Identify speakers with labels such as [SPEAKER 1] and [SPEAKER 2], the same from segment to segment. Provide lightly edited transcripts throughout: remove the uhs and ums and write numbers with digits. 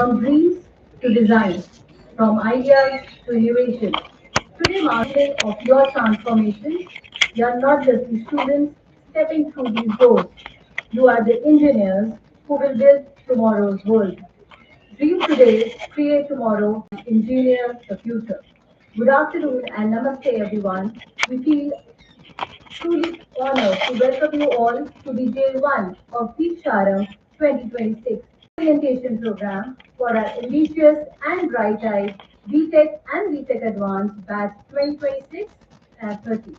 [SPEAKER 1] From dreams to design, from ideas to innovation. Today marks the beginning of your transformation. You are not just the students stepping through these doors. You are the engineers who will build tomorrow's world. Dream today, create tomorrow, engineer the future. Good afternoon and namaste everyone. We feel truly honored to welcome you all to the day one of Deeksharam 2026 orientation program for our ambitious and bright-eyed B.Tech and B.Tech Advanced batch 2026 and 30.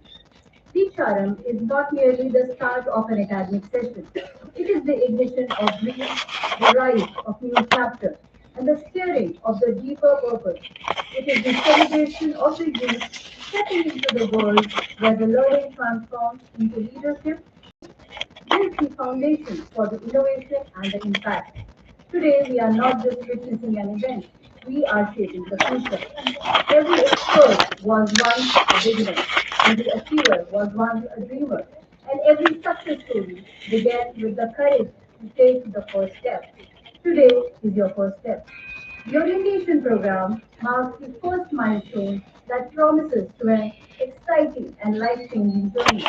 [SPEAKER 1] Deeksharam is not merely the start of an academic session. It is the ignition of dreams, the rise of new chapters, and the steering of the deeper purpose. It is the celebration of the youth stepping into the world where the learning transforms into leadership, builds the foundation for the innovation and the impact. Today, we are not just witnessing an event, we are shaping the future. Every expert was once a beginner, every achiever was once a dreamer, and every success story began with the courage to take the first step. Today is your first step. The orientation program marks the first milestone that promises to an exciting and life-changing journey.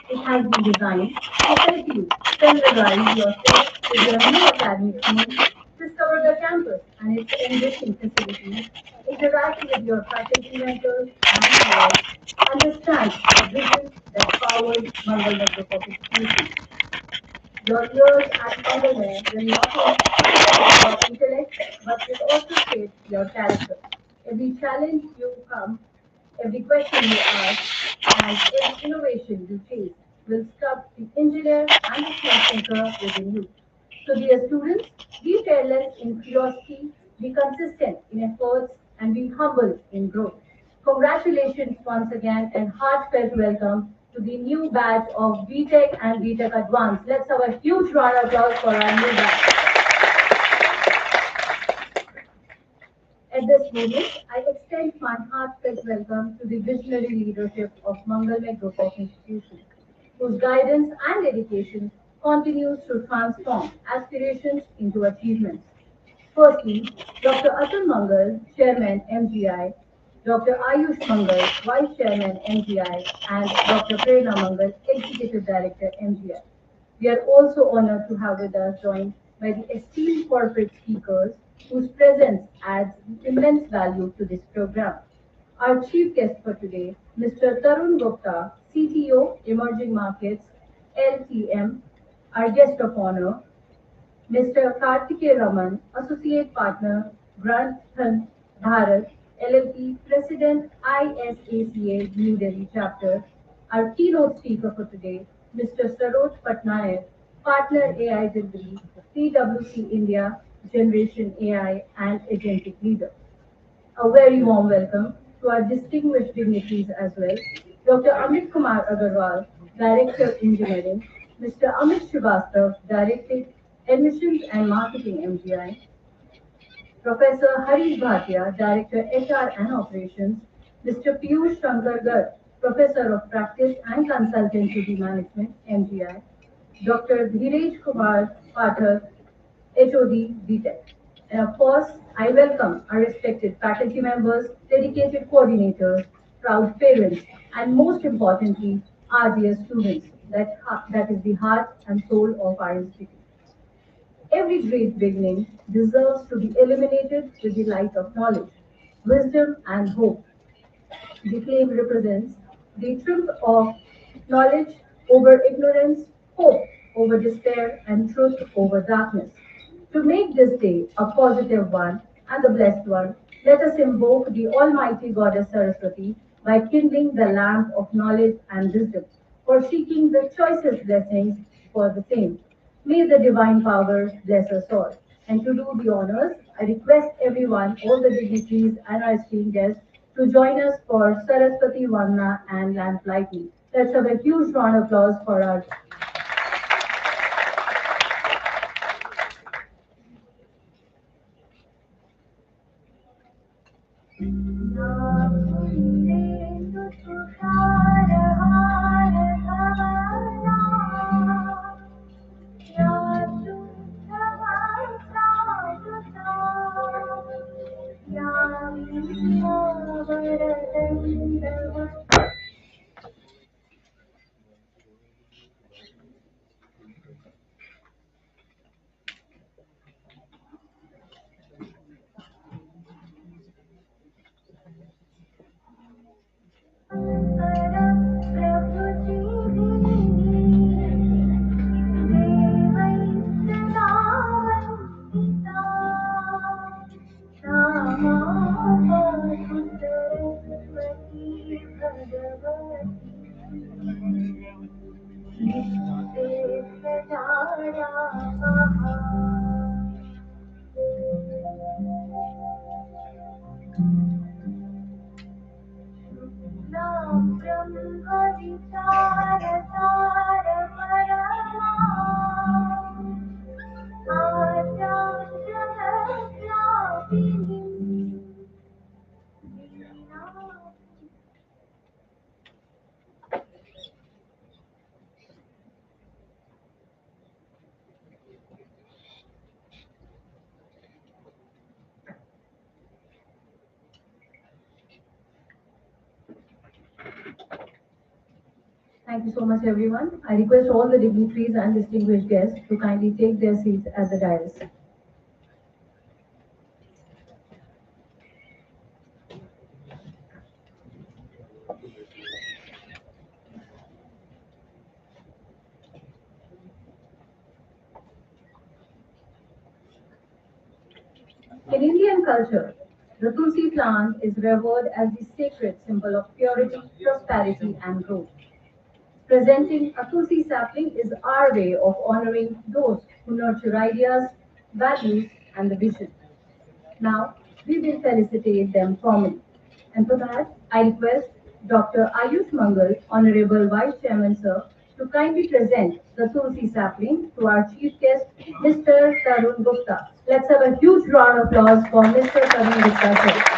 [SPEAKER 1] It has been designed to help you familiarize yourself with your new academic scene, discover the campus and its enriching facilities, interact with your faculty mentors and peers, understand the vision that powers Mangalmay Group of Institutions. Your years at Mangalmay will not only shape your intellect, but will also shape your character. Every challenge you come, every question you ask, and every innovation you face will sculpt the engineer and the change maker within you. So, dear students, be fearless in curiosity, be consistent in efforts, and be humble in growth. Congratulations once again and heartfelt welcome to the new batch of B.Tech and B.Tech Advanced. Let's have a huge round of applause for our new batch. At this moment, I extend my heartfelt welcome to the visionary leadership of Mangalmay Group of Institutions, whose guidance and dedication continues to transform aspirations into achievements. Firstly, Dr. Atul Mangal, Chairman MGI, Dr. Ayush Mangal, Vice Chairman MGI, and Dr. Prerna Mangal, Executive Director MGI. We are also honored to have with us joined by the esteemed corporate speakers whose presence adds immense value to this program. Our chief guest for today, Mr. Tarun Gupta, CTO, Emerging Markets, LTM, our guest of honor, Mr. Kartikeya Raman, Associate Partner, Grantham Bharat, LLP, President, ISACA New Delhi Chapter. Our keynote speaker for today, Mr. Saroj Patnaik, Partner AI Delivery, PwC India, Generation AI and Agentic Leader. A very warm welcome to our distinguished dignitaries as well. Dr. Amit Kumar Agarwal, Director Engineering, Mr. Amit Srivastav, Director Admissions and Marketing MGI, Professor Harish Bhatia, Director HR and Operations, Mr. Piyush Shankar Garg, Professor of Practice and Consultant to the Management MGI, Dr. Dheeraj Kumar Pathak, HOD B.Tech. And of course, I welcome our respected faculty members, dedicated coordinators, proud parents, and most importantly, our dear students. That is the heart and soul of our institute. Every great beginning deserves to be illuminated with the light of knowledge, wisdom, and hope. The flame represents the triumph of knowledge over ignorance, hope over despair, and truth over darkness. To make this day a positive one and the blessed one, let us invoke the Almighty Goddess Saraswati by kindling the lamp of knowledge and wisdom, for seeking the choicest blessings for the same. May the divine power bless us all. And to do the honors, I request everyone, all the dignitaries and our esteemed guests, to join us for Saraswati Vanna and lamp lighting. Let's have a huge round of applause for our Thank you so much, everyone. I request all the dignitaries and distinguished guests to kindly take their seats at the dais. In Indian culture, the Tulsi plant is revered as the sacred symbol of purity, prosperity, and growth. Presenting a Tulsi sapling is our way of honoring those who nurture ideas, values, and the vision. Now, we will felicitate them formally. And for that, I request Dr. Ayush Mangal, Honorable Vice Chairman, Sir, to kindly present the Tulsi sapling to our chief guest, Mr. Tarun Gupta. Let's have a huge round of applause for Mr. Tarun Gupta, sir.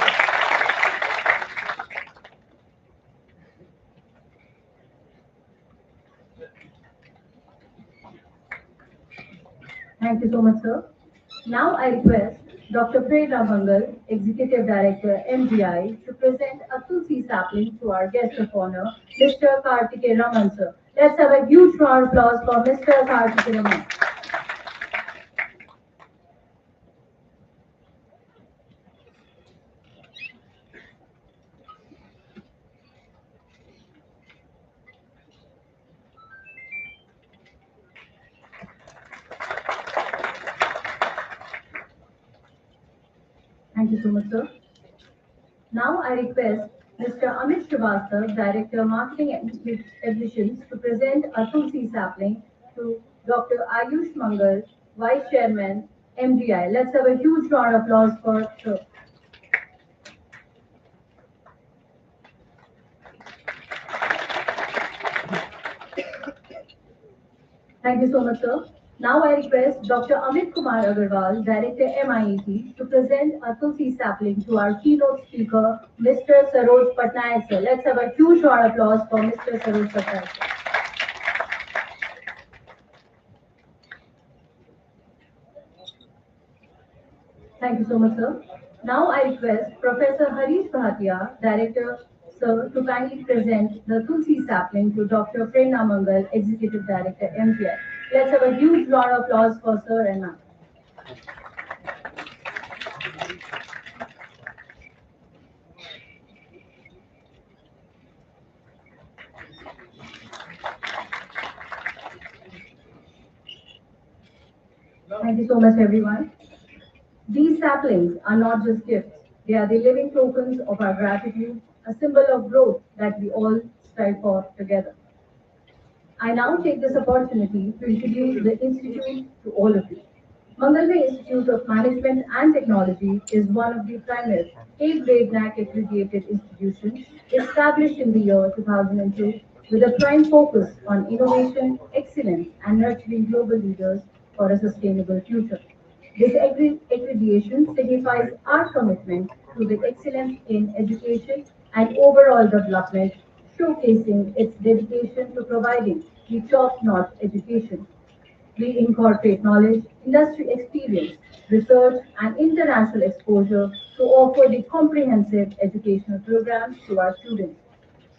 [SPEAKER 1] Thank you so much, sir. Now I request Dr. Prerna Mangal, Executive Director, MGI, to present a Tulsi sapling to our guest of honor, Mr. Kartike Raman, sir. Let's have a huge round of applause for Mr. Kartike Raman. Thank you so much, sir. Now I request Mr. Amit Srivastava, Director, Marketing and Admissions, to present a Tulsi sapling to Dr. Ayush Mangal, Vice Chairman, MGI. Let's have a huge round of applause for sir. Thank you so much, sir. Now I request Dr. Amit Kumar Agarwal, Director MIET, to present a Tulsi sapling to our keynote speaker, Mr. Saroj Patnaik, sir. Let's have a huge round of applause for Mr. Saroj Patnaik, sir. Thank you so much, sir. Now I request Professor Harish Bhatia, Director, sir, to kindly present the Tulsi sapling to Dr. Prerna Mangal, Executive Director, MPI. Let's have a huge round of applause for sir and ma'am. Thank you so much, everyone. These saplings are not just gifts, they are the living tokens of our gratitude, a symbol of growth that we all strive for together. I now take this opportunity to introduce the Institute to all of you. Mangalmay Institute of Management and Technology is one of the premier A-grade NAC accredited institutions established in the year 2002 with a prime focus on innovation, excellence, and nurturing global leaders for a sustainable future. This accreditation signifies our commitment to the excellence in education and overall development, showcasing its dedication to providing the top-notch education. We incorporate knowledge, industry experience, research, and international exposure to offer the comprehensive educational programs to our students.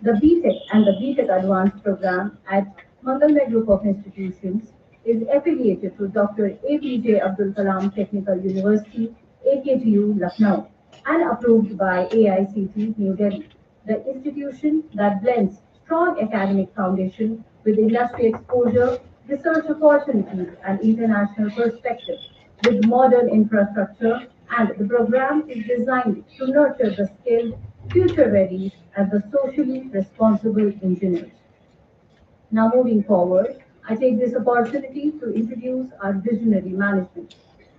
[SPEAKER 1] The B.Tech and the B.Tech Advanced program at Mangalmay Group of Institutions is affiliated to Dr. APJ Abdul Kalam Technical University, AKTU, Lucknow, and approved by AICT New Delhi. The institution that blends strong academic foundation with industry exposure, research opportunities, and international perspective with modern infrastructure, and the program is designed to nurture the skilled, future-ready, and the socially responsible engineers. Now, moving forward, I take this opportunity to introduce our visionary management.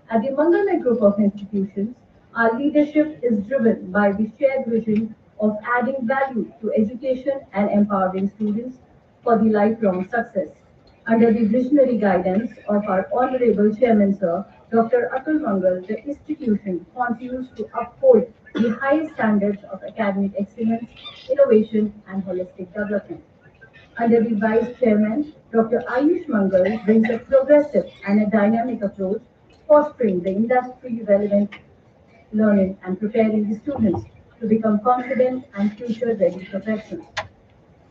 [SPEAKER 1] At the Mangalmay Group of Institutions, our leadership is driven by the shared vision of adding value to education and empowering students for the lifelong success. Under the visionary guidance of our Honorable Chairman, Sir, Dr. Atul Mangal, the institution continues to uphold the highest standards of academic excellence, innovation, and holistic development. Under the Vice Chairman, Dr. Ayush Mangal brings a progressive and a dynamic approach, fostering the industry relevant learning and preparing the students to become confident and future ready professionals.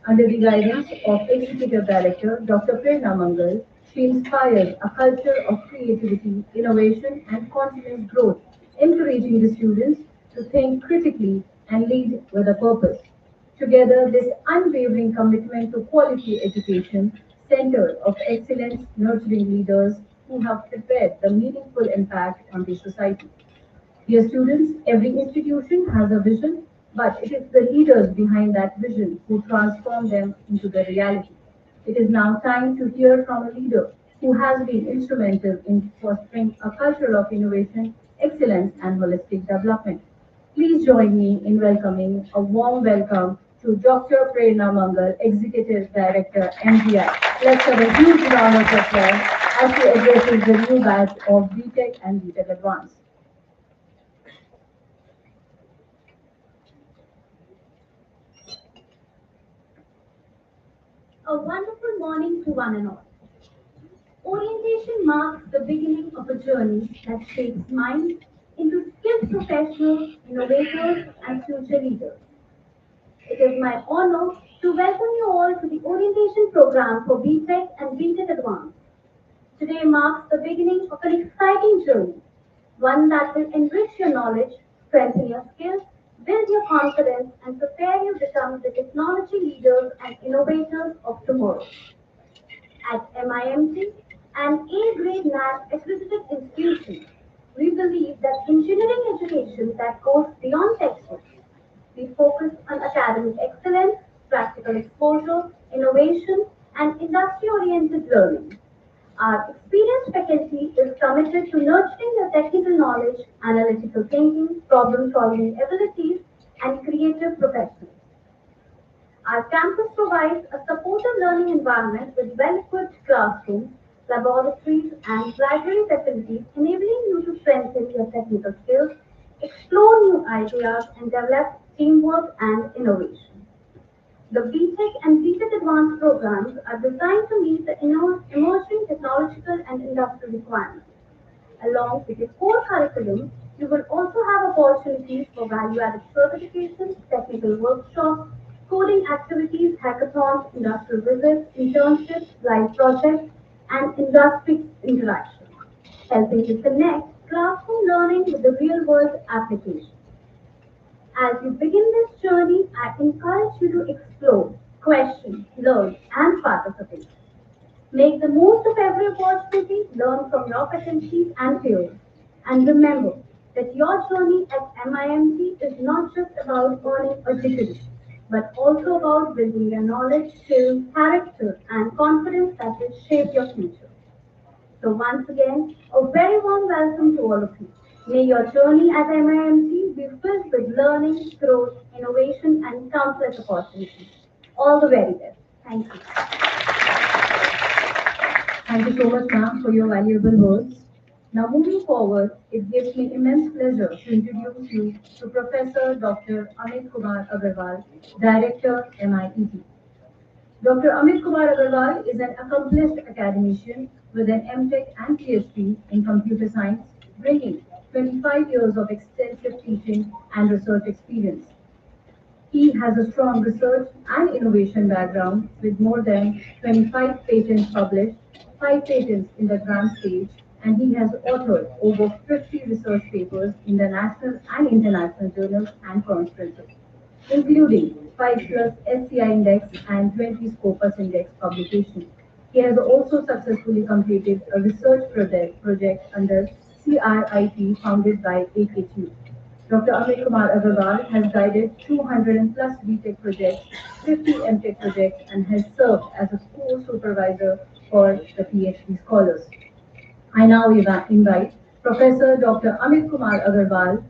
[SPEAKER 1] Under the guidance of Executive Director Dr. Prerna Mangal, she inspires a culture of creativity, innovation, and continuous growth, encouraging the students to think critically and lead with a purpose. Together, this unwavering commitment to quality education, center of excellence, nurturing leaders who have prepared the meaningful impact on the society. Dear students, every institution has a vision, but it is the leaders behind that vision who transform them into the reality. It is now time to hear from a leader who has been instrumental in fostering a culture of innovation, excellence, and holistic development. Please join me in welcoming a warm welcome to Dr. Prerna Mangal, Executive Director, MGI. Let's have a huge round of applause as she addresses the new batch of B.Tech and B.Tech Advanced. A wonderful morning to one and all. Orientation marks the beginning of a journey that shapes minds into skilled professionals, innovators, and future leaders. It is my honor to welcome you all to the orientation program for B.Tech and B.Tech Advanced. Today marks the beginning of an exciting journey, one that will enrich your knowledge, strengthen your skills, build your confidence, and prepare you to become the technology leaders and innovators of tomorrow. At MIMT, an A-grade NAC accredited institution, we believe that engineering education that goes beyond textbooks. We focus on academic excellence, practical exposure, innovation, and industry-oriented learning. Our experienced faculty is committed to nurturing your technical knowledge, analytical thinking, problem-solving abilities, and creative professionals. Our campus provides a supportive learning environment with well-equipped classrooms, laboratories, and library facilities, enabling you to strengthen your technical skills, explore new ideas, and develop teamwork and innovation. The B.Tech and B.Tech Advanced programs are designed to meet the emerging technological and industrial requirements. Along with your core curriculum, you will also have opportunities for value-added certifications, technical workshops, coding activities, hackathons, industrial visits, internships, live projects, and industry interaction, helping to connect classroom learning with the real-world application. As you begin this journey, I encourage you to explore, question, learn, and participate. Make the most of every opportunity, learn from your faculty and peers. And remember that your journey at MIMT is not just about earning a degree, but also about building your knowledge, skills, character, and confidence that will shape your future. So once again, a very warm welcome to all of you. May your journey at MIMT be filled with learning, growth, innovation, and countless opportunities. All the very best. Thank you. Thank you so much, ma'am, for your valuable words. Now, moving forward, it gives me immense pleasure to introduce you to Professor Dr. Amit Kumar Agarwal, Director, MIET. Dr. Amit Kumar Agarwal is an accomplished academician with an M.Tech and PhD in computer science, bringing 25 years of extensive teaching and research experience. He has a strong research and innovation background with more than 25 patents published, 5 patents in the grant stage, and he has authored over 50 research papers in the national and international journals and conferences, including 5 plus SCI Index and 20 Scopus Index publications. He has also successfully completed a research project under CRIP founded by AKQ. Dr. Amit Kumar Agarwal has guided 200 plus B.Tech projects, 50 M.Tech projects, and has served as a school supervisor for the PhD scholars. I now invite Professor Dr. Amit Kumar Agarwal,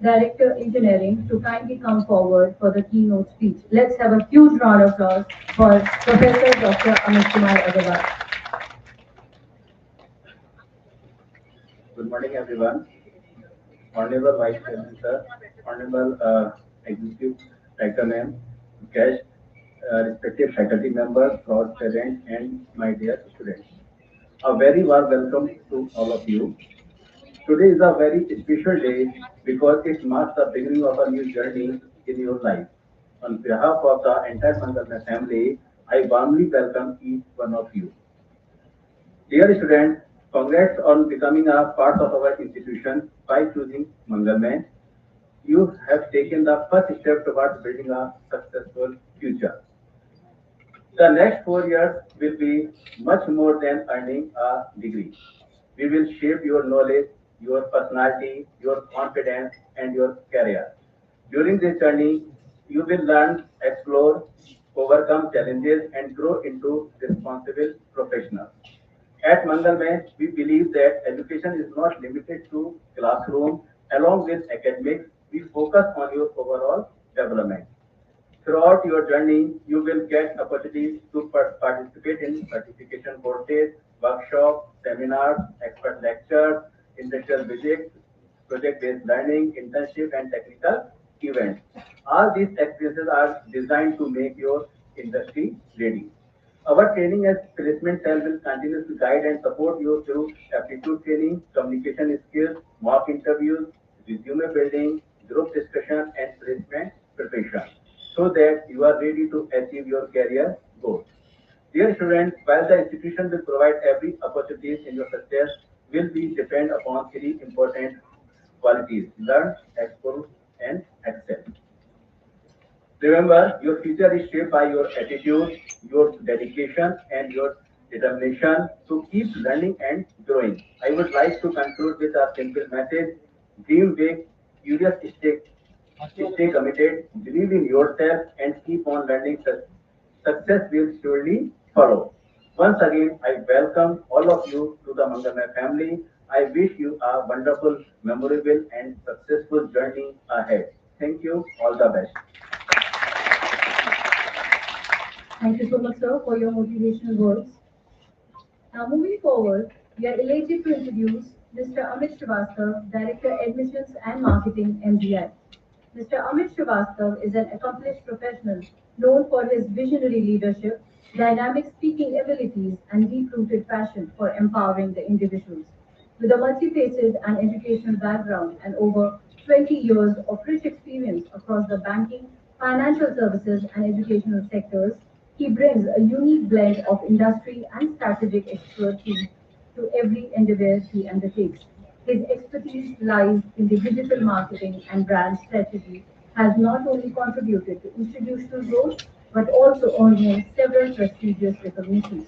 [SPEAKER 1] Director Engineering, to kindly come forward for the keynote speech. Let's have a huge round of applause for Professor Dr. Amit Kumar Agarwal.
[SPEAKER 2] Good morning, everyone. Honorable Vice Chairman, sir, Honorable Executive Director, ma'am, guests, respected faculty members, proud parents, and my dear students. A very warm welcome to all of you. Today is a very special day because it marks the beginning of a new journey in your life. On behalf of the entire Mangalmay family, I warmly welcome each one of you. Dear students, congrats on becoming a part of our institution by choosing Mangalmay. You have taken the first step towards building a successful future. The next 4 years will be much more than earning a degree. We will shape your knowledge, your personality, your confidence, and your career. During this journey, you will learn, explore, overcome challenges, and grow into responsible professionals. At Mangalmay, we believe that education is not limited to classroom. Along with academics, we focus on your overall development. Throughout your journey, you will get opportunities to participate in certification courses, workshops, seminars, expert lectures, industrial visits, project-based learning, internship, and technical events. All these experiences are designed to make your industry ready. Our training as placement cell will continue to guide and support you through aptitude training, communication skills, mock interviews, resume building, group discussion, and placement preparation so that you are ready to achieve your career goals. Dear students, while the institution will provide every opportunity in your success, will be depend upon three important qualities: learn, explore, and excel. Remember, your future is shaped by your attitude, your dedication, and your determination to keep learning and growing. I would like to conclude with a simple message: dream big, curious, stay committed, believe in yourself, and keep on learning. Success will surely follow. Once again, I welcome all of you to the Mangalmay family. I wish you a wonderful, memorable, and successful journey ahead. Thank you. All the best.
[SPEAKER 1] Thank you so much, sir, for your motivational words. Now, moving forward, we are elated to introduce Mr. Amit Srivastav, Director Admissions and Marketing, MGI. Mr. Amit Srivastav is an accomplished professional known for his visionary leadership, dynamic speaking abilities, and deep-rooted passion for empowering the individuals. With a multifaceted and educational background and over 20 years of rich experience across the banking, financial services, and educational sectors, he brings a unique blend of industry and strategic expertise to every endeavor he undertakes. His expertise lies in the digital marketing and brand strategy, has not only contributed to institutional growth but also earned him several prestigious recognitions.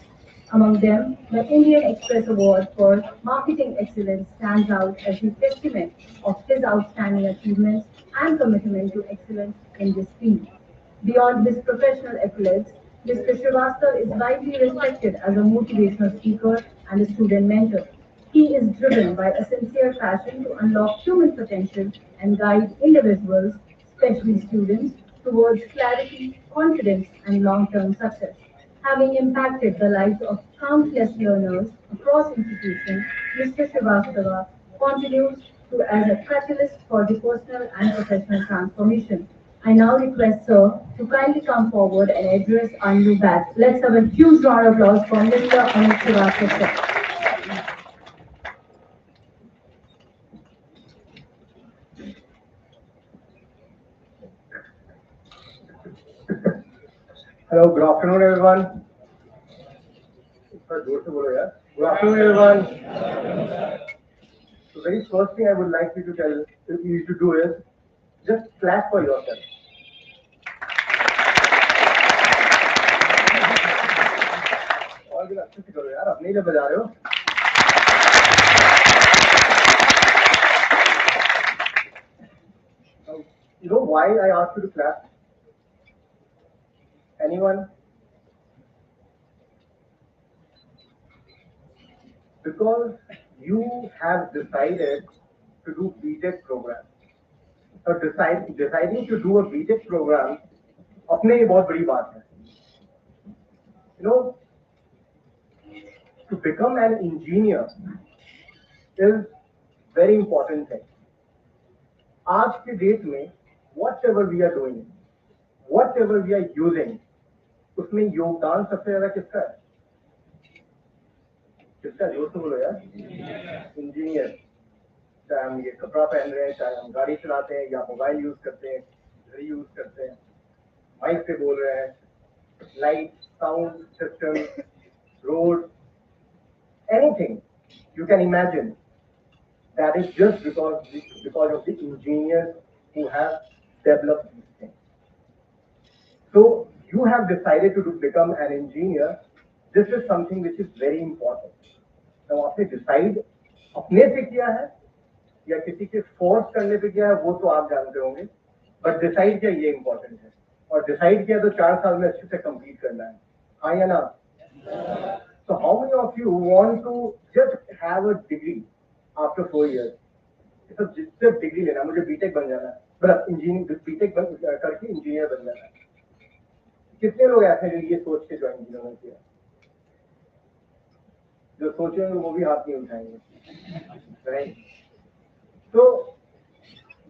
[SPEAKER 1] Among them, the Indian Express Award for Marketing Excellence stands out as a testament of his outstanding achievements and commitment to excellence in this field. Beyond his professional accolades, Mr. Srivastava is widely respected as a motivational speaker and a student mentor. He is driven by a sincere passion to unlock human potential and guide individuals, especially students, towards clarity, confidence, and long term success. Having impacted the lives of countless learners across institutions, Mr. Srivastava continues to as a catalyst for the personal and professional transformation. I now request Sir to kindly come forward and address our new batch. Let's have a huge round of applause for Mr. Amit Srivastava, sir.
[SPEAKER 3] Hello, good afternoon, everyone. थोड़ा जोर से बोलो यार. Good afternoon, everyone. The very first thing I would like you to do is just clap for yourself. और भी अच्छे से करो यार, अपने ही जब बजा रहे हो. Now, you know why I asked you to clap? Anyone? Because you have decided to do B.Tech program. और deciding to do a B.Tech program अपने ही बहुत बड़ी बात है. You know, to become an engineer is very important thing. आज के date में whatever we are doing, whatever we are using, उसमें योगदान सबसे ज्यादा किसका है? किसका? जोर से बोलो यार. इंजीनियर. चाहे हम ये कपड़ा पहन रहे हैं, चाहे हम गाड़ी चलाते हैं, या मोबाइल यूज करते हैं, घड़ी यूज करते हैं, माइक पे बोल रहे हैं, light, sound system, road, anything you can imagine, that is just because of the engineers who have developed these things. So you have decided to become an engineer. This is something which is very important. Now आपने decide अपने से किया है या किसी के force करने पे किया है वो तो आप जानते होंगे, बट डिसाइड किया ये इंपॉर्टेंट है. और डिसाइड किया तो 4 साल में अच्छे से कंप्लीट करना है. हाँ या ना? So how many of you want to just have a degree after 4 years? तो सिर्फ डिग्री लेना, मुझे बीटेक बन जाना है, मतलब इंजीनियर बीटेक करके इंजीनियर बन जाना है. कितने लोग ऐसे हैं जो ये सोच के ज्वाइन किया? जो सोचेंगे वो भी हाथ नहीं उठाएंगे, राइट? तो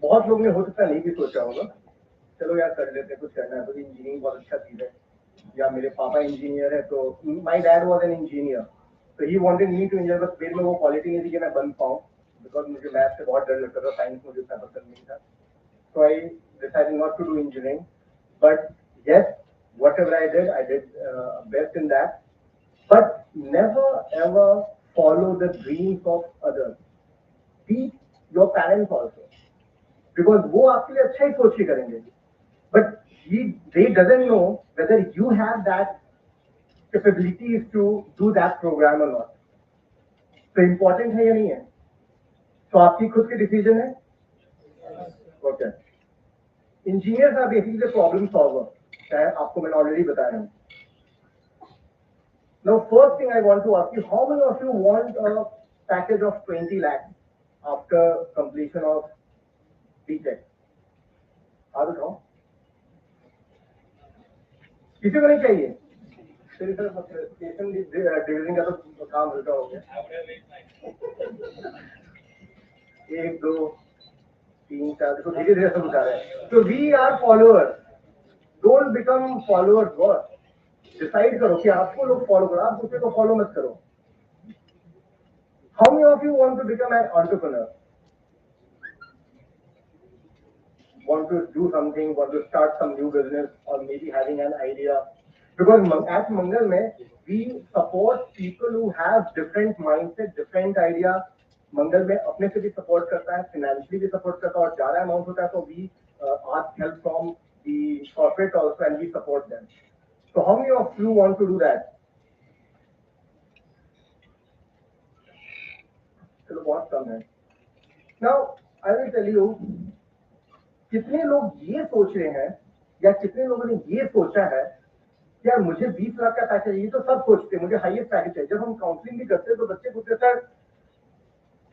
[SPEAKER 3] बहुत लोग ने हो सकता नहीं भी सोचा होगा, चलो यार कर लेते, कुछ करना है तो इंजीनियरिंग बहुत अच्छा चीज है, या मेरे पापा इंजीनियर है तो my dad was an engineer, तो he wanted me to engineer, बस मेरे में वो क्वालिटी नहीं थी कि मैं बन पाऊँ, बिकॉज मुझे मैथ से बहुत डर लगता था, साइंस मुझे उतना पसंद नहीं था. So I decided not to do engineering, but yes, whatever I did best in that. But never ever follow the dreams of others. Be your parents also, because वो आपके लिए अच्छा ही सोच के करेंगे. But they doesn't know whether you have that capabilities to do that program or not. तो important है या नहीं है? तो आपकी खुद की डिसीजन है. Okay. Engineers are basically the problem solver. चाहे आपको मैंने ऑलरेडी बताया हूँ. Now, first thing I want to ask you, how many of you want a package of 20 lakhs after completion of B.Tech? हाथ उठाओ. किसी को नहीं चाहिए? तेरी तरफ स्टेशन डिवीजन का तो काम हल्का हो गया. 1 2 3 4 देखो धीरे धीरे सब उठा रहे हैं. So we are followers. Don't become followers. What? Decide करो कि आपको लोग फॉलो करो, आप दूसरे को फॉलो मत करो. How many of you want to become an entrepreneur? Want to do something, want to start some new business, or maybe having an idea? Because at Mangalmay, we support people who have different mindset, different idea. Mangalmay अपने से भी support करता है, financially भी support करता है, और ज़्यादा amount होता है तो we ask help from the corporate also and we support them. So how many of you want to do that? चलो बहुत कम है. Now I will tell you, कितने लोग ये सोच रहे हैं या कितने लोगों ने ये सोचा है कि यार मुझे 20 लाख का पैकेज चाहिए, तो सब सोचते हैं मुझे हाईएस्ट पैकेज चाहिए. जब हम काउंसलिंग भी करते हैं तो बच्चे पूछते हैं सर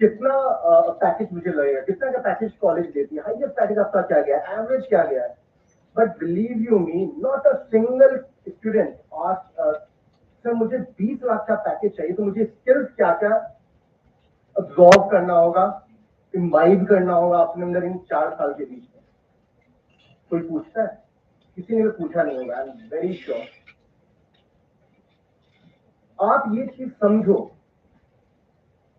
[SPEAKER 3] कितना पैकेज मुझे लगेगा, कितना का पैकेज कॉलेज देती है, हाईएस्ट पैकेज आपका क्या गया, एवरेज क्या गया है. But believe you me, not a single student asked sir मुझे 20 लाख का पैकेज चाहिए, तो मुझे स्किल्स क्या क्या अब्सॉर्ब करना होगा, इम्बाइब करना होगा अपने अंदर इन 4 साल के बीच में. कोई पूछता है? किसी ने भी पूछा नहीं होगा. I am very sure. आप ये चीज समझो,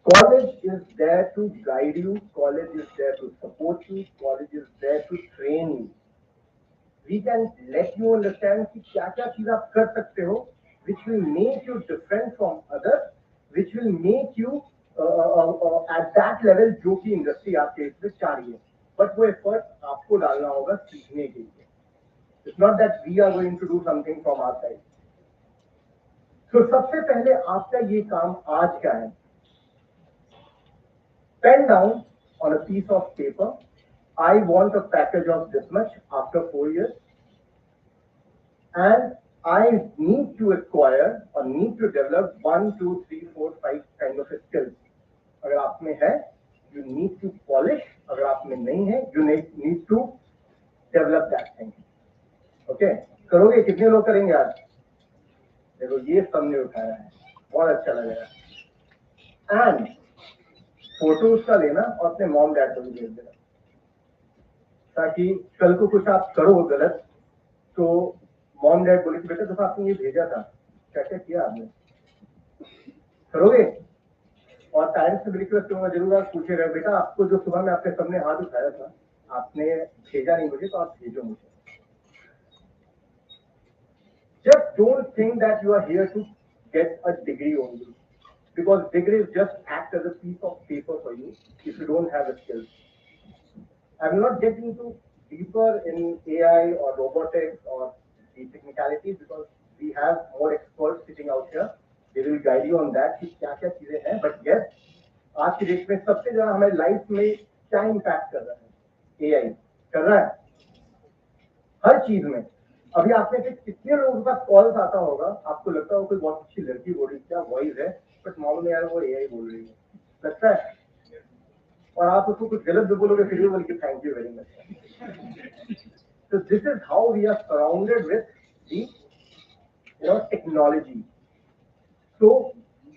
[SPEAKER 3] college is there to guide you, college is there to support you, college is there to train you. we can let you understand कि क्या क्या चीज आप कर सकते हो, which will make you different from others, which will make you at that level जो कि इंडस्ट्री आपके इसमें चाह रही है, बट वो एफर्ट आपको डालना होगा सीखने के लिए. It's not that we are going to do something from our side. So सबसे पहले आपका ये काम आज क्या है? Pen down on a piece of paper. I want a package of this much after 4 years, and I need to acquire or need to develop 1, 2, 3, 4, 5 kind of skills. अगर आप में है, you need to polish. अगर आप में नहीं है, you need to develop that thing. Okay? करोगे? कितने लोग करेंगे आज? देखो ये सबने उठाया है, बहुत अच्छा लगेगा. एंड फोटो उसका लेना और अपने मॉम डैड को भी भेज देना, ताकि कल को कुछ आप करो गलत तो मॉम डैड बोले कि बेटा देखो आपने ये भेजा था, क्या क्या किया आपने. करोगे? और पेरेंट्स से रिक्वेस्ट करूंगा जरूर आप पूछेगा, बेटा आपको जो सुबह में आपके सामने हाथ उठाया था आपने भेजा नहीं मुझे, तो आप भेजो मुझे. Just don't think that you are here to get a degree only, because degrees just act as a piece of paper for you if you don't have the skills. I will not get into deeper in AI or robotics or the technicalities, because we have more experts sitting out here. They will guide you on that कि क्या क्या चीजें हैं. But yes, आज की date में सबसे ज्यादा हमारी लाइफ में क्या इम्पैक्ट कर रहा है? AI कर रहा है हर चीज में. अभी आपने से कितने लोगों के पास कॉल्स आता होगा, आपको लगता होगा कोई बहुत अच्छी लड़की बोल रही है, क्या वॉइस है, बट मालूम यार वो AI बोल रही है, लगता है. और आप उसको कुछ गलत भी बोलोगे फिर भी बोल के thank you very much. So this is how we are surrounded with the technology. So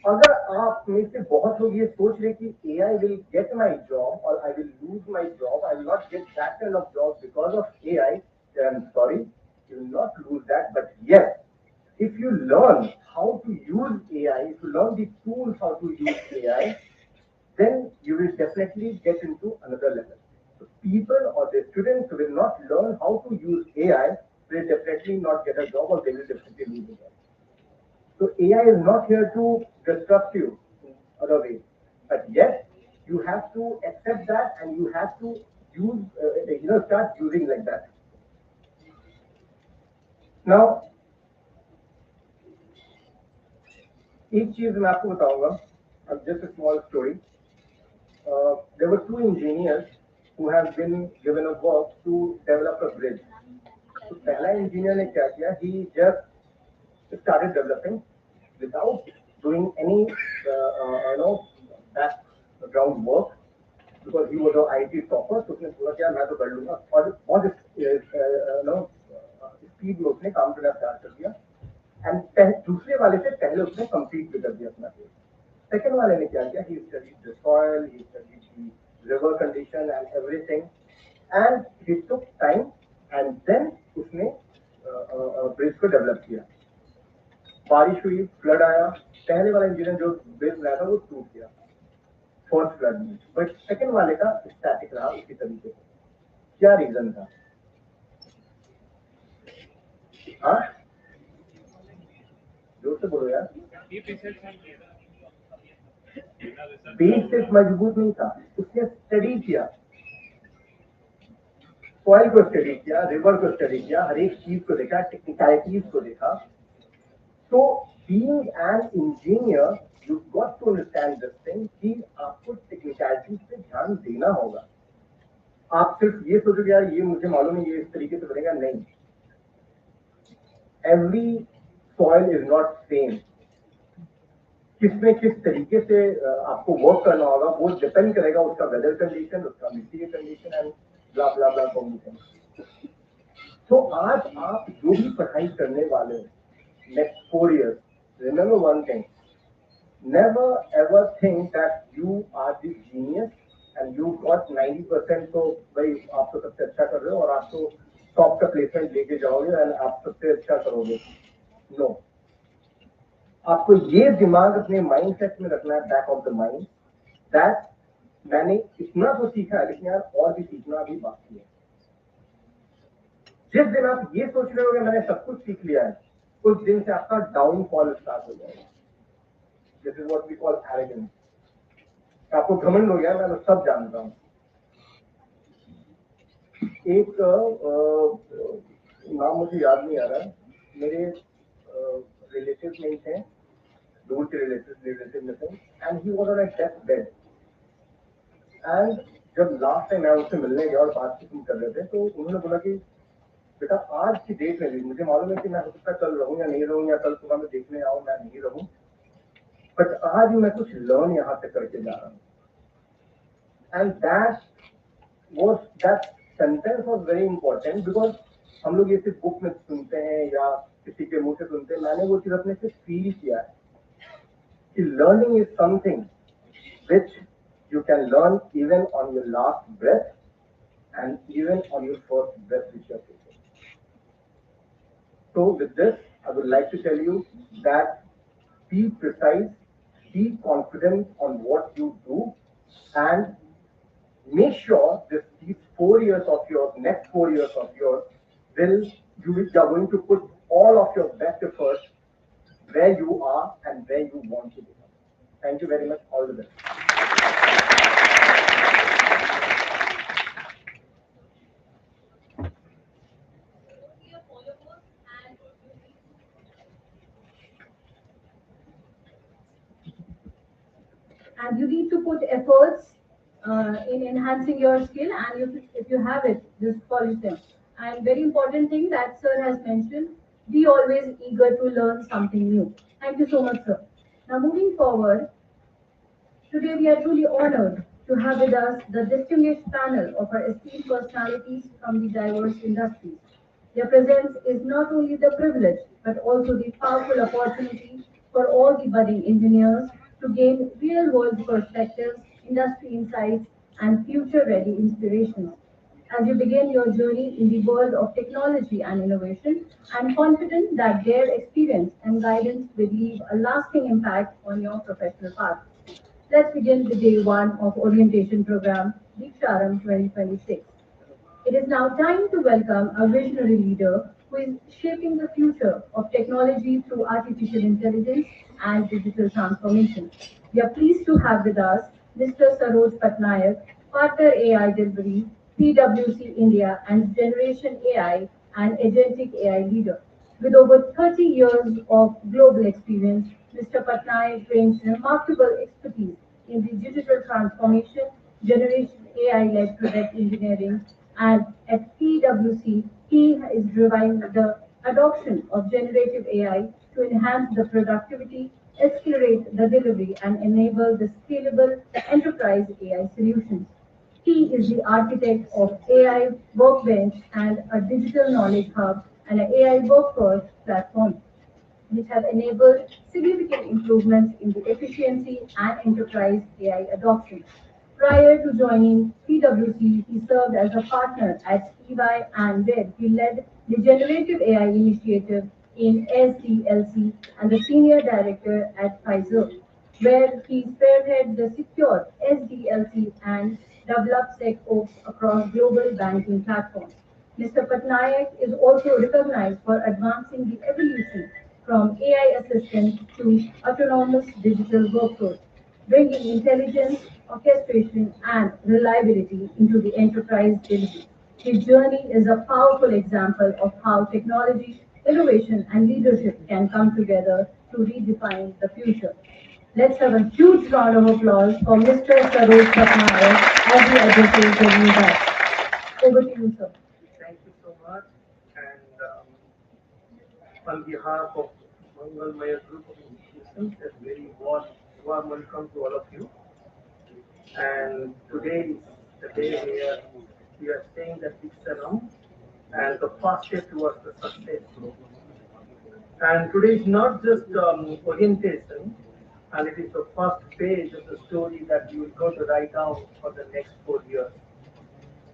[SPEAKER 3] अगर आप में से बहुत लोग ये सोच रहे कि AI will get my job or I will lose my job, I will not get that kind of job because of AI, then I'm sorry, you will not lose that. But yes, if you learn how to use AI, if you learn the tools how to use AI, then you will definitely get into another level. So people or the students who will not learn how to use AI will definitely not get a job, or they will definitely lose a job. So AI is not here to disrupt you in other ways, but yes, you have to accept that and you have to use, start using like that. Now, एक चीज मैं आपको बताऊंगा. Just a small story. There were 2 engineers who have been given a work to develop a bridge. तो पहला engineer ने क्या किया? He just started developing without doing any background work, because he was an IT topper. तो उसने बोला क्या मैं तो कर लूंगा, और बहुत स्पीड में उसने काम करना स्टार्ट कर दिया. एंड दूसरे वाले से पहले उसने कंप्लीट भी कर दिया अपना कोर्स. सेकेंड वाले ने क्या किया? He studied the soil, he studied the river condition and everything, and he took time and then उसने ब्रिज को डेवलप किया. बारिश हुई, फ्लड आया, पहले वाला इंजीनियर जो ब्रिज बनाया था वो टूट गया फर्स्ट फ्लड में, बट सेकेंड वाले का स्टैटिक रहा उसी तरीके से. क्या रीजन था? हाँ जोर से बोलो यार. बेस सिर्फ मजबूत नहीं था, उसने स्टडी किया, सॉइल को स्टडी किया, रिवर को स्टडी किया, हर एक चीज को देखा, टेक्निकलिटीज को देखा. So being an engineer, you got to understand this thing कि आपको टेक्निकलिटीज पे ध्यान देना होगा. आप सिर्फ ये सोचोगे यार ये मुझे मालूम है ये इस तरीके से बनेगा, नहीं. Every soil is not same. किसमें किस तरीके से आपको वर्क करना होगा वो डिपेंड करेगा उसका वेदर कंडीशन, उसका मिट्टी की condition and blah blah blah combination. तो आज आप जो भी पढ़ाई करने वाले हैं next 4 years, remember one thing: never ever think that you are the genius and you got 90%. तो भाई आप तो सबसे अच्छा कर रहे हो और आप तो टॉप का प्लेसमेंट लेके जाओगे और आप सबसे अच्छा करोगे. नो, आपको ये दिमाग अपने माइंडसेट में रखना है, back of the mind, that मैंने इतना तो सीखा है लेकिन यार और भी सीखना अभी बाकी है. जिस दिन आप ये सोच रहे हो कि मैंने सब कुछ सीख लिया है, उस दिन से आपका डाउनफॉल स्टार्ट हो जाएगा. This is what we call arrogance. आपको घमंड हो गया, मैं तो सब जानता हूँ. एक नाम मुझे याद नहीं आ रहा, मेरे रिलेटिव में ही थे, दूर के रिलेटिव में थे, and he was on a death bed. And जब लास्ट टाइम मैं उससे मिलने गया और बातचीत कर रहे थे, तो उन्होंने बोला कि बेटा आज की डेट में भी मुझे मालूम है कि मैं हो सकता है कल रहूं या नहीं रहूं, या कल सुबह मैं देखने आऊं मैं नहीं रहूं, बट आज मैं कुछ लर्न यहाँ से करके जा रहा हूँ. And that sentence was very important, because हम लोग ये सिर्फ बुक में सुनते हैं या किसी के मुंह से सुनते हैं. मैंने वो चीज अपने से फील किया है कि learning is something which you can learn even on your last breath and even on your first breath which you are taking. So with this, I would like to tell you that be precise, be confident on what you do, and make sure that these 4 years of yours, next 4 years of yours, you are going to put all of your best efforts where you are and where you want to become. Thank you very much. All the best.
[SPEAKER 1] And you need to put efforts in enhancing your skill, and if you have it, just polish them. And very important thing that sir has mentioned, be always eager to learn something new. Thank you so much, sir. Now moving forward, today we are truly honored to have with us the distinguished panel of our esteemed personalities from the diverse industries. Their presence is not only the privilege but also the powerful opportunity for all the budding engineers to gain real world perspectives, industry insights, and future ready inspirations. As you begin your journey in the world of technology and innovation, I'm confident that their experience and guidance will leave a lasting impact on your professional path. Let's begin the day one of orientation program, Diksharam 2026. It is now time to welcome a visionary leader who is shaping the future of technology through artificial intelligence and digital transformation. We are pleased to have with us Mr. Saroj Patnaik, Partner AI Delivery, PwC India, and Generation AI and Agentic AI leader. With over 30 years of global experience, Mr. Patnaik brings remarkable expertise in the digital transformation, generation AI-led product engineering, and at PwC, he is driving the adoption of generative AI to enhance the productivity, accelerate the delivery, and enable the scalable enterprise AI solutions. He is the architect of AI Workbench and a digital knowledge hub and an AI workforce platform, which have enabled significant improvements in the efficiency and enterprise AI adoption. Prior to joining PwC, he served as a partner at EY and where he led the Generative AI initiative in SDLC and the senior director at Pfizer, where he spearheaded the secure SDLC and developed SecOps across global banking platforms. Mr. Patnaik is also recognized for advancing the evolution from AI assistant to autonomous digital workflows, bringing intelligence, orchestration, and reliability into the enterprise delivery. His journey is a powerful example of how technology, innovation, and leadership can come together to redefine the future. Let's have a huge round of applause for Mr. Saroj Patnaik as he addresses the new batch. Over to you, sir.
[SPEAKER 4] Thank you so much. And on behalf of Mangalmay Group of Institutions, a very warm welcome to all of you. And today is the day where we are saying that Diksanam and the first step towards the success. And today is not just orientation, and it is the first page of the story that you will go to write down for the next 4 years.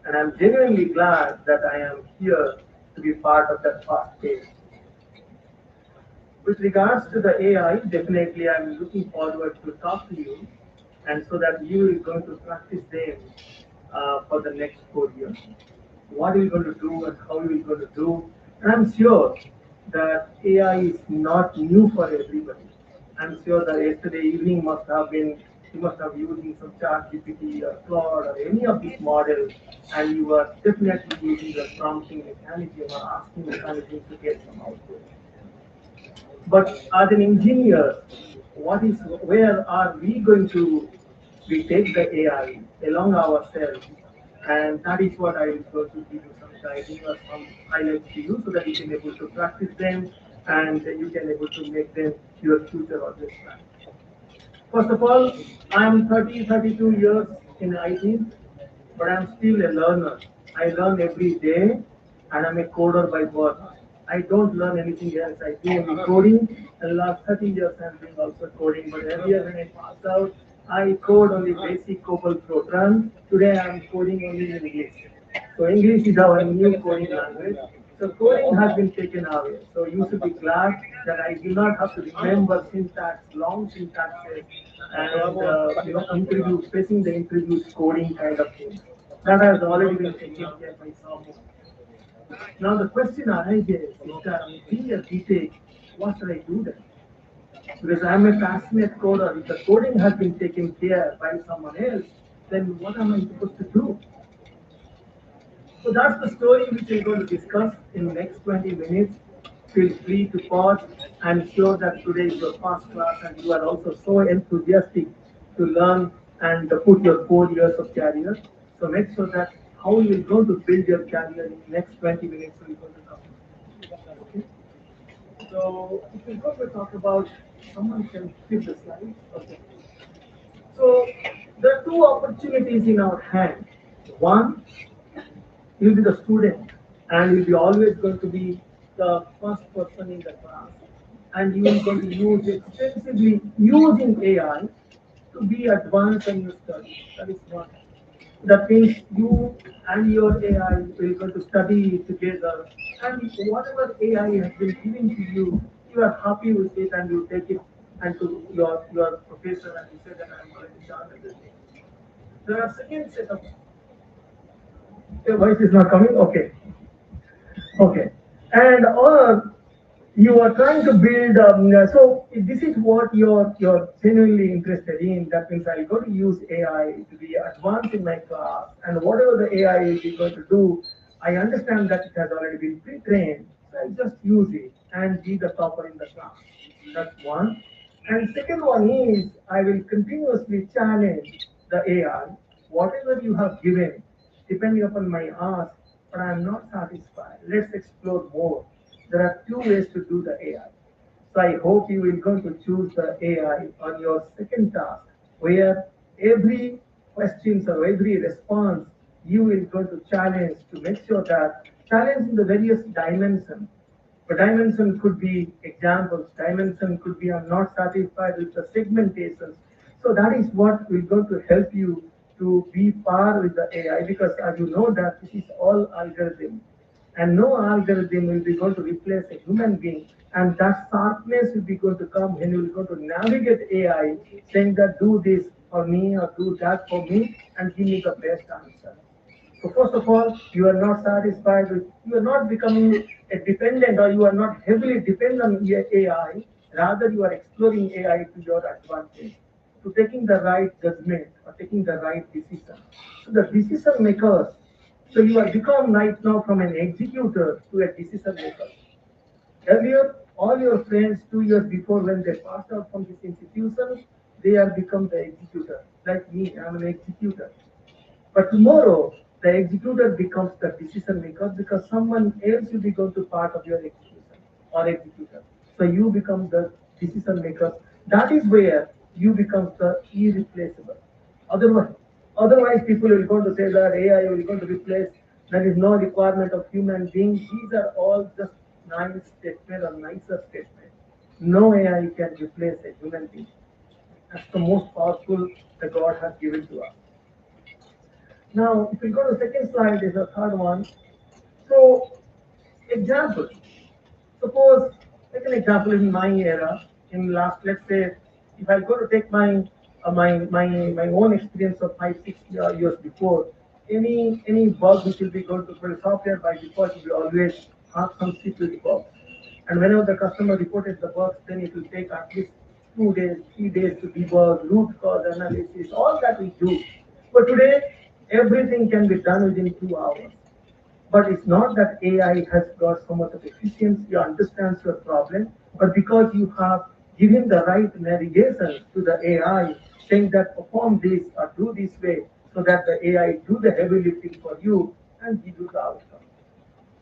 [SPEAKER 4] And I'm genuinely glad that I am here to be part of that first page. With regards to the AI, definitely I'm looking forward to talk to you, and so that you are going to practice them for the next 4 years. what we're going to do and how we're going to do. And I'm sure that AI is not new for everybody. I'm sure that yesterday evening must have been, you must have using some chat GPT or Claude or any of these models, and you are definitely using the prompting mechanism or asking mechanism to get some output. But as an engineer, where are we going to we take the AI along ourselves? And that is what I will go to give you some guiding or some highlights to you so that you can able to practice them and you can able to make them your future always plan. First of all, I'm 30, 32 years in IT, but I'm still a learner. I learn every day, and I'm a coder by birth. I don't learn anything else. I do only coding, and last 30 years I'm doing also coding. But earlier when I passed out, I code only basic COBOL Fortran. Today I'm coding only in English. So English is our new coding language. So coding has been taken away. So you should be glad that I do not have to remember syntax, long syntaxes, and interview, facing the interviews coding kind of thing. That has already been taken care by someone. Now the question arises is that being a B.Tech, what should I do then? Because I'm a passionate coder. If the coding has been taken care by someone else, then what am I supposed to do? So that's the story which we're going to discuss in the next 20 minutes. Feel free to pause. I'm sure that today is your first class and you are also so enthusiastic to learn and put your 4 years of career. So make sure that how you're going to build your career in the next 20 minutes we're going to talk. Okay? So if we're going to talk about, someone can flip the slide. Okay. So there are two opportunities in our hand. One, you'll be the student and you'll be always going to be the first person in the class and you are going to use extensively using AI to be advanced in your studies. That is one. That means you and your AI will going to study together and whatever AI has been given to you, you are happy with it and you take it and to your professor and you say that I'm going to start everything. There are second set of your voice is not coming. Okay. Okay. And you are trying to build. So if this is what you're genuinely interested in. That means I'm going to use AI to be advanced in my class, and whatever the AI is going to do, I understand that it has already been pre-trained. So I just use it and be the topper in the class. That's one. And second one is I will continuously challenge the AI. Whatever you have given, depending upon my ask, but I'm not satisfied. Let's explore more. There are two ways to do the AI. So I hope you will going to choose the AI on your second task, where every questions or every response you will going to challenge to make sure that challenge in the various dimensions. The dimension could be examples, dimension could be I'm not satisfied with the segmentations. So that is what will going to help you to be par with the AI because as you know that this is all algorithm and no algorithm will be going to replace a human being and that sharpness will be going to come when you will go to navigate AI saying that do this for me or do that for me and give me the best answer. So first of all, you are not satisfied with, you are not becoming a dependent or you are not heavily dependent on AI. Rather, you are exploring AI to your advantage, to taking the right judgment or taking the right decision. So the decision makers, so you are become right now from an executor to a decision maker. Earlier, all your friends 2 years before when they passed out from this institution, they have become the executor. Like me, I'm an executor. But tomorrow, the executor becomes the decision maker because someone else will be going to part of your execution or executor. So you become the decision maker. That is where you become the irreplaceable. Otherwise, otherwise people will going to say that AI will going to replace. There is no requirement of human beings. These are all just nice statement or nicer statement. No AI can replace a human being. That's the most powerful that God has given to us. Now, if we go to the second slide, there's a third one. So, example. Suppose, take an example in my era, in last, let's say, if I go to take my own experience of 5, 6 years before, any bug which will be going to put software by default will always have some security bugs. And whenever the customer reported the bugs, then it will take at least 2 days, 3 days to debug, root cause analysis, all that we do. But today, everything can be done within 2 hours. But it's not that AI has got so much of efficiency or understands your problem, but because you have given the right navigation to the AI, saying that perform this or do this way, so that the AI do the heavy lifting for you and give you the outcome.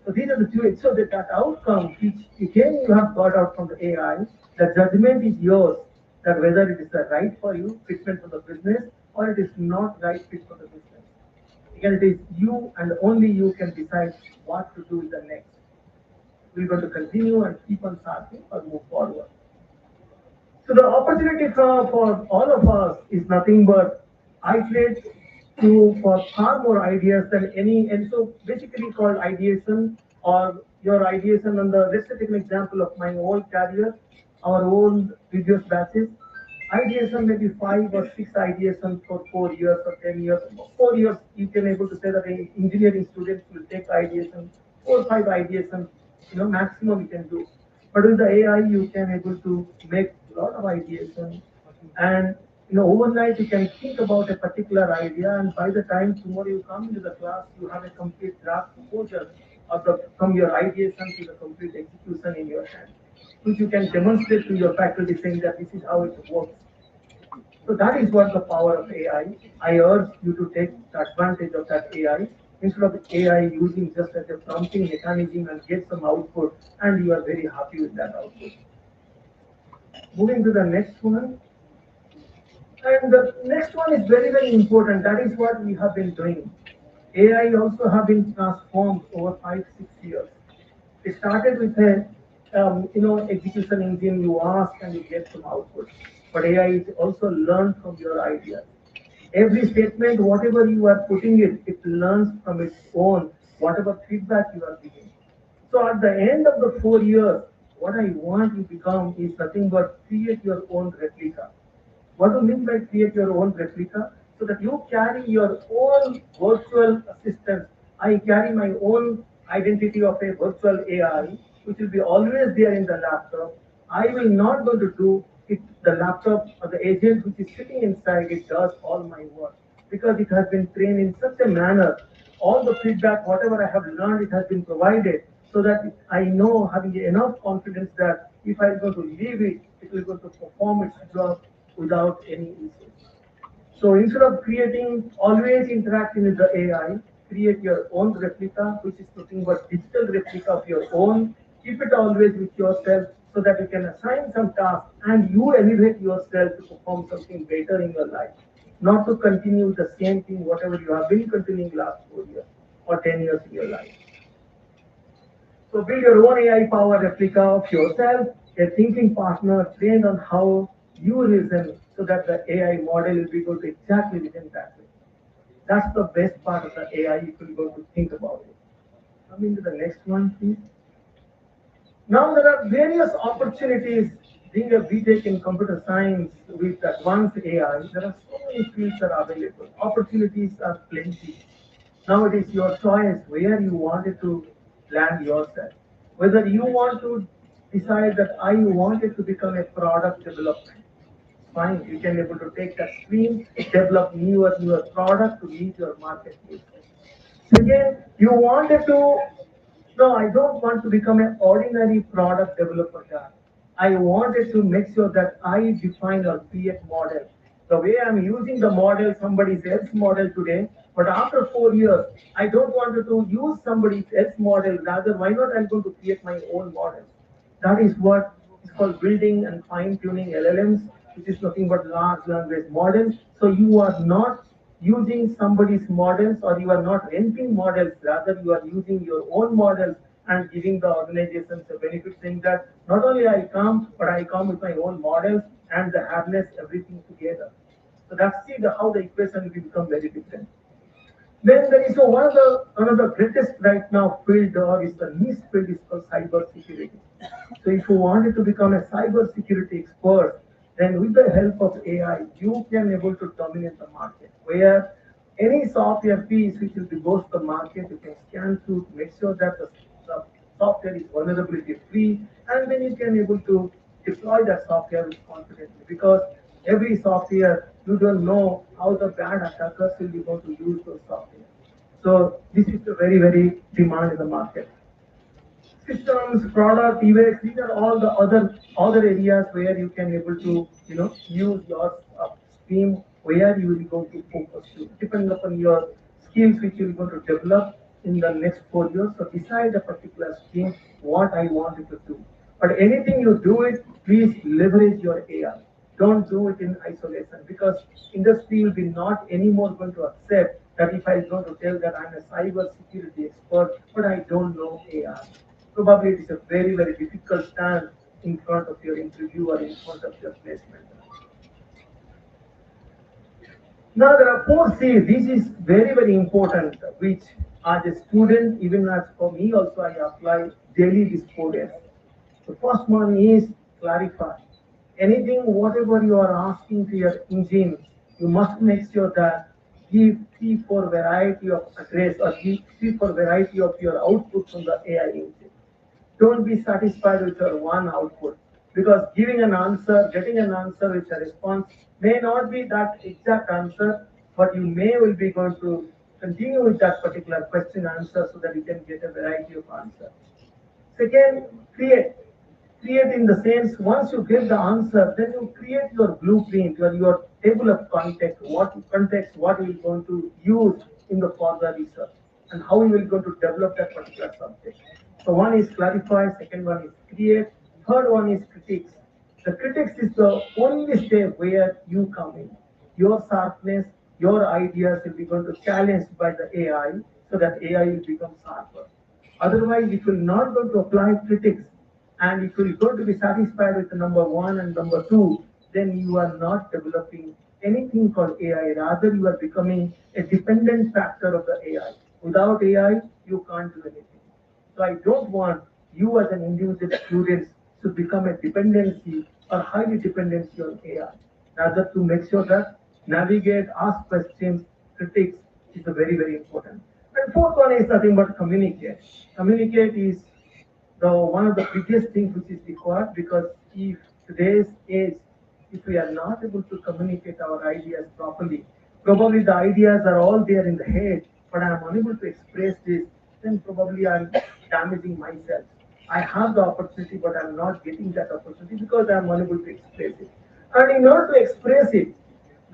[SPEAKER 4] So these are the two. So that outcome, which again you have got out from the AI, the judgment is yours that whether it is the right for you, fitment for the business, or it is not right fit for the business. Again, it is you and only you can decide what to do in the next. We're going to continue and keep on searching or move forward. So the opportunity for all of us is nothing but iterate to for far more ideas than any, and so basically called ideation or your ideation on the, let's take an example of my own career, our own previous batches. Ideation maybe 5 or 6 ideation for 4 years or 10 years. 4 years you can able to say that engineering students will take ideation, 4 or 5 ideation, maximum you can do. But with the AI, you can able to make a lot of ideation, and overnight you can think about a particular idea, and by the time tomorrow you come into the class, you have a complete draft proposal of the from your ideation to the complete execution in your hand, which you can demonstrate to your faculty, saying that this is how it works. So that is what the power of AI. I urge you to take advantage of that AI instead of AI using just as a prompting mechanism and get some output, and you are very happy with that output. Moving to the next one. And the next one is very, very important. That is what we have been doing. AI also have been transformed over 5, 6 years. It started with a execution engine. You ask and you get some output. But AI is also learned from your ideas. Every statement, whatever you are putting it, it learns from its own, whatever feedback you are giving. So at the end of the 4 years, what I want you to become is nothing but create your own replica. What do you mean by create your own replica? So that you carry your own virtual assistant. I carry my own identity of a virtual AI, which will be always there in the laptop. I will not going to do it. The laptop or the agent which is sitting inside it does all my work because it has been trained in such a manner. All the feedback, whatever I have learned, it has been provided so that I know having enough confidence that if I go to leave it, it will go to perform its job without any issues. So instead of creating, always interacting with the AI, create your own replica, which is nothing but digital replica of your own. Keep it always with yourself so that you can assign some task and you elevate yourself to perform something better in your life. Not to continue the same thing, whatever you have been continuing last 4 years or 10 years in your life. So build your own AI power replica of yourself, a thinking partner trained on how you reason so that the AI model will be able to exactly within that way. That's the best part of the AI if you go to think about it. Coming to the next one, please. Now there are various opportunities being a B.Tech in computer science with advanced AI. There are so many fields that are available. Opportunities are plenty. Now it is your choice where you wanted to land yourself. Whether you want to decide that I wanted to become a product development, fine. You can able to take that stream, develop newer product to meet your market needs. Second, you wanted to, no, I don't want to become an ordinary product developer guy. I wanted to make sure that I define or create model. The way I'm using the model, somebody else's model today, but after 4 years, I don't want to use somebody else's model. Rather, why not I'm going to create my own model? That is what is called building and fine-tuning LLMs, which is nothing but large language models. So you are not using somebody's models or you are not renting models, rather you are using your own models and giving the organizations a benefit, saying that not only I come, but I come with my own models and the harness everything together. So that's how the equation will become very different. Then there is one of the greatest right now field or is the niche field is called cyber security. So if you wanted to become a cyber security expert, then with the help of AI, you can able to dominate the market. Where any software piece which will be goes to the market, you can scan through to make sure that the software is vulnerability free, and then you can able to deploy that software with confidently, because every software you don't know how the bad attackers will be going to use those software. So this is the very demand in the market. Systems, product, UX, these are all the other areas where you can able to use your stream, where you will go to focus to, depending upon your skills which you will going to develop in the next 4 years. So decide a particular stream what I want you to do. But anything you do it, please leverage your AI. Don't do it in isolation, because industry will be not anymore going to accept that if I go to tell that I'm a cyber security expert, but I don't know AI. Probably it is a very difficult stand in front of your interview or in front of your placement. Now there are four C's. This is very important, which as a student, even as for me also, I apply daily these 4 F's. The first one is clarify. Anything, whatever you are asking to your engine, you must make sure that give three, four variety of address, or give three, four variety of your output from the AI engine. Don't be satisfied with your one output, because giving an answer, getting an answer with a response may not be that exact answer, but you may will be going to continue with that particular question answer so that you can get a variety of answers. Second, create. Create in the sense, once you get the answer, then you create your blueprint or your table of context, what you are going to use in the further research, and how you will going to develop that particular subject. So one is clarify, second one is create, third one is critics. The critics is the only step where you come in. Your sharpness, your ideas will be going to challenged by the AI, so that AI will become sharper. Otherwise, if you are not going to apply critics, and if you're going to be satisfied with the number one and number two, then you are not developing anything called AI. Rather, you are becoming a dependent factor of the AI. Without AI, you can't do anything. So I don't want you as an individual student to become a dependency or highly dependency on AI. Rather, to make sure that navigate, ask questions, critics is a very important. And fourth one is nothing but communicate. Communicate is the one of the biggest things which is required, because if today's age, if we are not able to communicate our ideas properly, probably the ideas are all there in the head, but I am unable to express this, then probably I'm damaging myself. I have the opportunity, but I'm not getting that opportunity because I'm unable to express it. And in order to express it,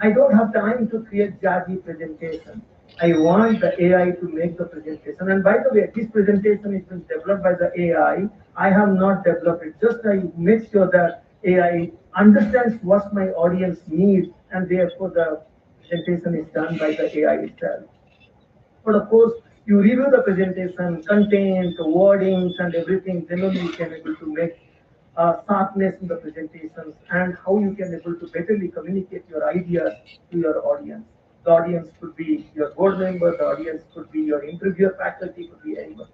[SPEAKER 4] I don't have time to create jazzy presentation. I want the AI to make the presentation. And by the way, this presentation is been developed by the AI. I have not developed it. Just I make sure that AI understands what my audience needs, and therefore the presentation is done by the AI itself. But of course, you review the presentation, content, wordings, and everything. Then only you can able to make sharpness in the presentations, and how you can able to betterly communicate your ideas to your audience. The audience could be your board member, the audience could be your interviewer faculty, could be anyone.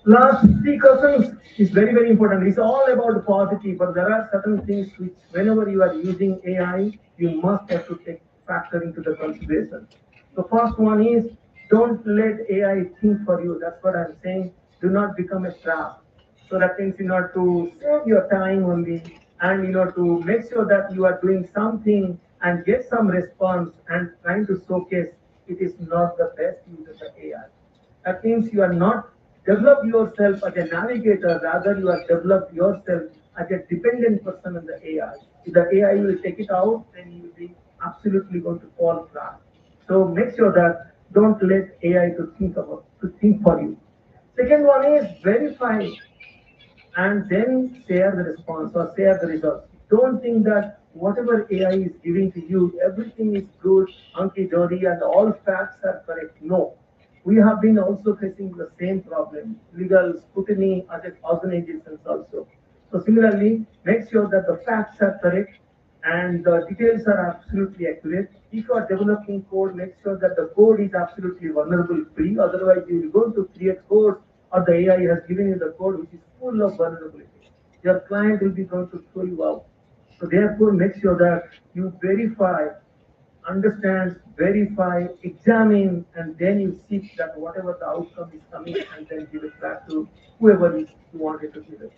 [SPEAKER 4] Last three questions is very important. It's all about the positive, but there are certain things which, whenever you are using AI, you must have to take factor into the consideration. The first one is, don't let AI think for you. That's what I'm saying. Do not become a trap. So that means in order to save your time only, and to make sure that you are doing something and get some response and trying to showcase, it is not the best use of the AI. That means you are not develop yourself as a navigator, rather you are develop yourself as a dependent person on the AI. If the AI will take it out, then you will be absolutely going to fall flat. So make sure that don't let AI to think for you. Second one is verify and then share the response or share the results. Don't think that whatever AI is giving to you, everything is good, hunky dory, and all facts are correct. No. We have been also facing the same problem, legal scrutiny as organizations also. So similarly, make sure that the facts are correct and the details are absolutely accurate. If you are developing code, make sure that the code is absolutely vulnerable free. Otherwise, you will go to create code, or the AI has given you the code which is full of vulnerability. Your client will be going to throw you out. So therefore, make sure that you verify understands, verify, examine, and then you seek that whatever the outcome is coming, and then give it back to whoever is you wanted to give it.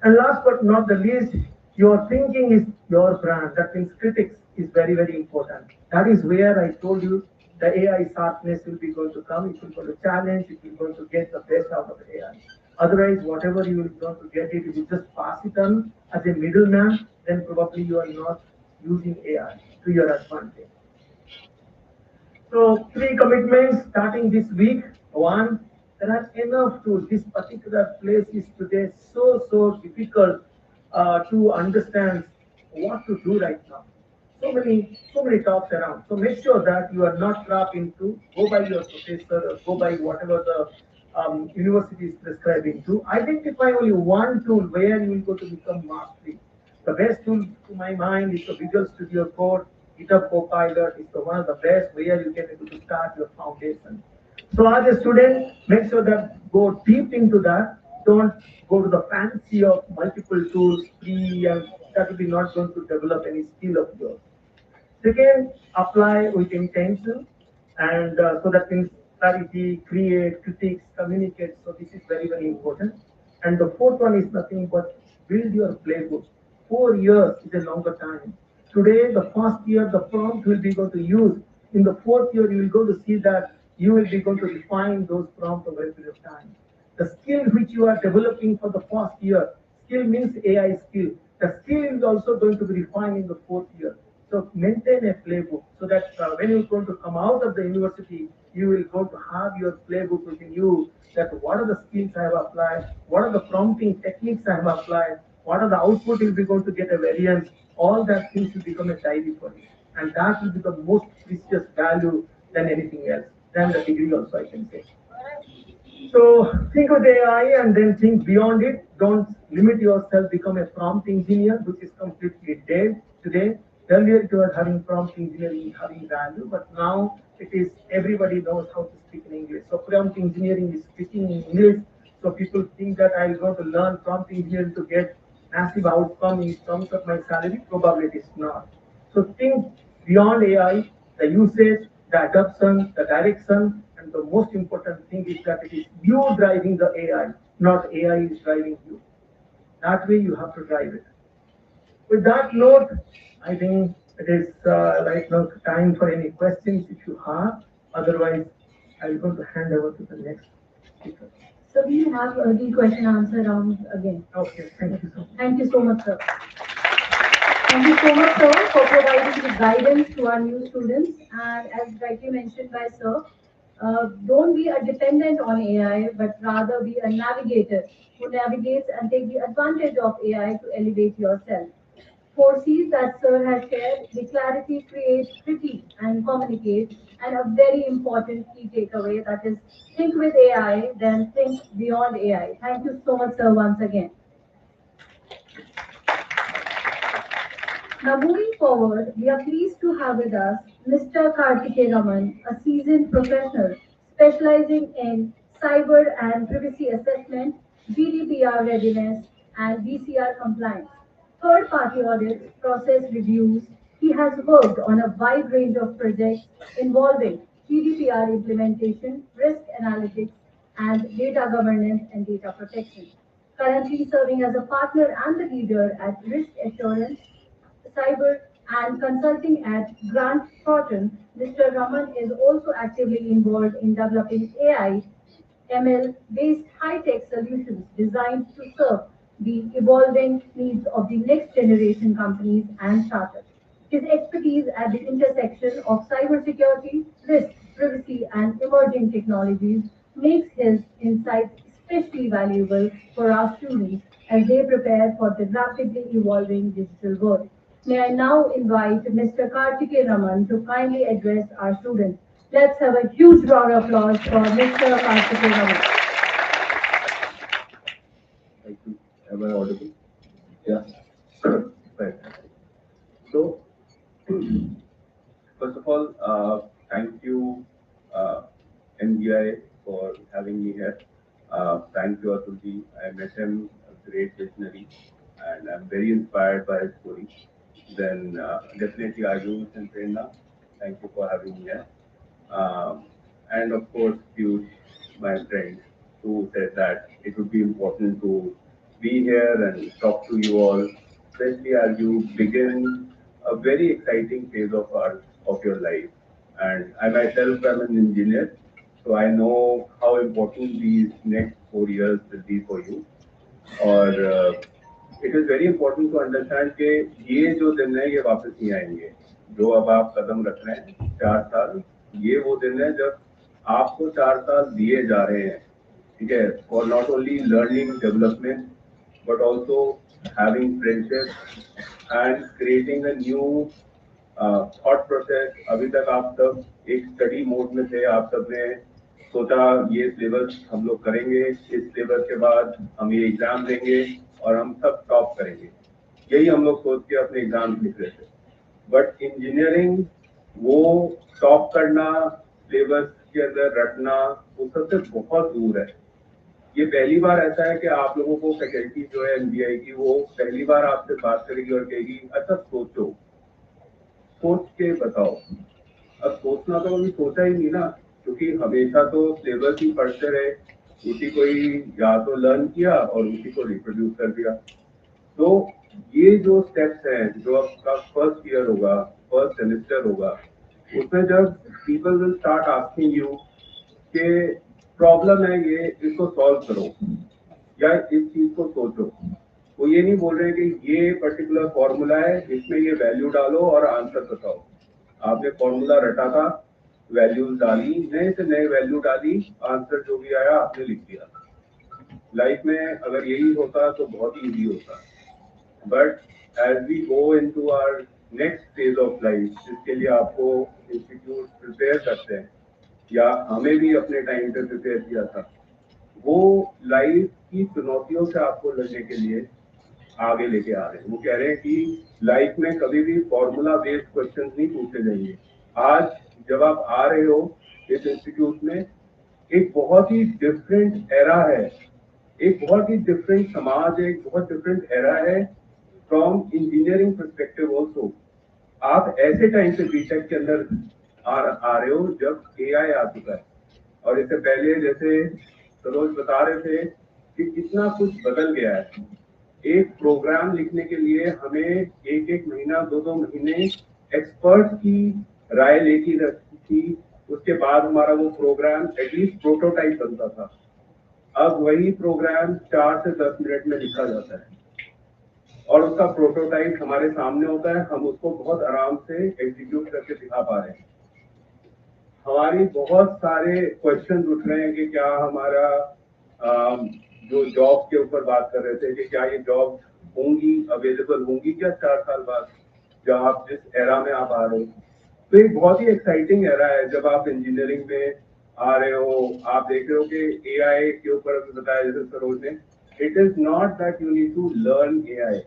[SPEAKER 4] And last but not the least, your thinking is your brand. That means critics is very, very important. That is where I told you the AI sharpness will be going to come. It will go to challenge. It will going to get the best out of the AI. Otherwise, whatever you will going to get it, if you just pass it on as a middleman, then probably you are not using AI to your advantage. So three commitments starting this week. One, there are enough tools. This particular place is today so difficult to understand what to do right now. So many talks around. So make sure that you are not trapped into go by your professor or go by whatever the university is prescribing to. Identify only one tool where you will go to become mastery. The best tool to my mind is the Visual Studio Code. GitHub Copilot is the one of the best where you can able to start your foundation. So as a student, make sure that go deep into that. Don't go to the fancy of multiple tools, free, and that will be not going to develop any skill of yours. Second, apply with intention, and so that means clarity, create, critics, communicate. So this is very, very important. And the fourth one is nothing but build your playbook. 4 years is a longer time. Today, the first year, the prompt will be going to use. In the fourth year, you will go to see that you will be going to refine those prompts over a period of time. The skill which you are developing for the first year, skill means AI skill. The skill is also going to be refined in the fourth year. So maintain a playbook so that when you're going to come out of the university, you will go to have your playbook within you that what are the skills I have applied, what are the prompting techniques I have applied, what are the output you'll be going to get a variance, all that things will become a diary for you. And that will be the most precious value than anything else, than the degree also I can say. So think with AI and then think beyond it. Don't limit yourself, become a prompt engineer, which is completely dead today. Earlier it was having prompt engineering having value, but now it is everybody knows how to speak in English. So prompt engineering is speaking in English. So people think that I'll go to learn prompt engineering to get massive outcome in terms of my salary. Probably it is not. So think beyond AI, the usage, the adoption, the direction, and the most important thing is that it is you driving the AI, not AI is driving you. That way you have to drive it. With that note, I think it is right now time for any questions if you have. Otherwise, I'm going to hand over to the next speaker.
[SPEAKER 1] So we have the question answer round again.
[SPEAKER 4] Okay, thank you so much.
[SPEAKER 1] Thank you so much, sir. Thank you so much, sir, for providing the guidance to our new students. And as rightly mentioned by sir, don't be a dependent on AI, but rather be a navigator who navigates and take the advantage of AI to elevate yourself. Foresees that sir has shared, the clarity creates, critique, and communicate, and a very important key takeaway that is think with AI, then think beyond AI. Thank you so much, sir, once again. Now, moving forward, we are pleased to have with us Mr. Kartike Raman, a seasoned professional specializing in cyber and privacy assessment, GDPR readiness, and BCR compliance. Third party audits, process reviews. He has worked on a wide range of projects involving GDPR implementation, risk analytics, and data governance and data protection. Currently serving as a partner and the leader at Risk Assurance cyber, and consulting at Grant Thornton, Mr. Raman is also actively involved in developing AI ML based high tech solutions designed to serve the evolving needs of the next generation companies and startups. His expertise at the intersection of cybersecurity, risk, privacy, and emerging technologies makes his insights especially valuable for our students as they prepare for the rapidly evolving digital world. May I now invite Mr. Kartike Raman to kindly address our students. Let's have a huge round of applause for Mr. Kartike Raman.
[SPEAKER 2] Thank you. Am I audible? Yeah. Right. So, first of all, thank you, NGI, for having me here. Thank you, Atulji. I met him, a great visionary, and I'm very inspired by his story. Then, definitely, I do with Prerna. Thank you for having me here. Um, and of course, Piyush, my friend, who said that it would be important to be here and talk to you all, especially as you begin a very exciting phase of your life. And I myself am an engineer, so I know how important these next 4 years will be for you. और it is very important to understand कि ये जो दिन है ये वापस नहीं आएंगे। जो अब आप कदम रख रहे हैं 4 साल, ये वो दिन है जब आपको 4 साल दिए जा रहे हैं, ठीक है, for not only learning development but also having friendship and creating a new thought process. अभी तक आप सब एक स्टडी मोड में थे, आप सब ने सोचा ये सिलेबस हम लोग करेंगे, इस सिलेबस के बाद हम ये एग्जाम देंगे और हम सब टॉप करेंगे। यही हम लोग सोच के अपने एग्जाम लिख रहे थे। बट इंजीनियरिंग वो टॉप करना, सिलेबस के अंदर रटना, वो सबसे बहुत दूर है। ये पहली बार ऐसा है कि आप लोगों को फैकल्टी जो है एमबीआई की, वो पहली बार आपसे बात करेगी और कहेगी अच्छा सोचो, सोच के बताओ। अब सोचना तो कभी सोचा ही नहीं ना, क्योंकि हमेशा तो सिलेबस ही पढ़ते रहे, उसी को ही या तो लर्न किया और उसी को रिप्रोड्यूस कर दिया। तो ये जो स्टेप्स हैं, जो आपका फर्स्ट ईयर होगा, फर्स्ट सेमेस्टर होगा, उसमें जब people will start asking you कि प्रॉब्लम है ये, इसको सॉल्व करो या इस चीज को सोचो, वो ये नहीं बोल रहे कि ये पर्टिकुलर फॉर्मूला है, इसमें ये वैल्यू डालो और आंसर बताओ। आपने फॉर्मूला रटा था, वैल्यूज डाली, नए से नए वैल्यू डाली, आंसर जो भी आया आपने लिख दिया। लाइफ में अगर यही होता तो बहुत ही इजी होता। But as we go into our next phase of life, जिसके लिए आपको इंस्टीट्यूट प्रिपेयर करते हैं या हमें भी अपने टाइम पे प्रिपेयर किया था, वो लाइफ की चुनौतियों से आपको लड़ने के लिए आगे लेके आ रहे हैं। वो कह रहे हैं कि लाइफ में कभी भी फॉर्मूला बेस्ड क्वेश्चन नहीं पूछे जाएंगे। आज जब आप आ रहे हो इस इंस्टीट्यूट में, एक बहुत ही डिफरेंट एरा है, एक बहुत ही डिफरेंट समाज है, एक बहुत डिफरेंट एरा है फ्रॉम इंजीनियरिंग परस्पेक्टिव ऑल्सो। आप ऐसे टाइम से बीटेक के अंदर आ रहे हो जब एआई आ चुका है। और इससे पहले जैसे सरोज बता रहे थे कि कितना कुछ बदल गया है। एक प्रोग्राम लिखने के लिए हमें एक एक महीना, दो दो महीने एक्सपर्ट की राय लेती रहती थी, उसके बाद हमारा वो प्रोग्राम एटलीस्ट प्रोटोटाइप बनता था। अब वही प्रोग्राम 4 से 10 मिनट में लिखा जाता है और उसका प्रोटोटाइप हमारे सामने होता है, हम उसको बहुत आराम से एग्जीक्यूट करके दिखा पा रहे हैं। हमारी बहुत सारे क्वेश्चन उठ रहे हैं कि क्या हमारा जो जॉब के ऊपर बात कर रहे थे कि क्या ये जॉब होंगी, अवेलेबल होंगी क्या 4 साल बाद, जब आप जिस एरा में आप आ रहे हो। तो एक बहुत ही एक्साइटिंग एरा है जब आप इंजीनियरिंग में आ रहे हो। आप देख रहे हो कि एआई के ऊपर अभी बताया जैसे सरोज ने, it is not that you need to learn AI,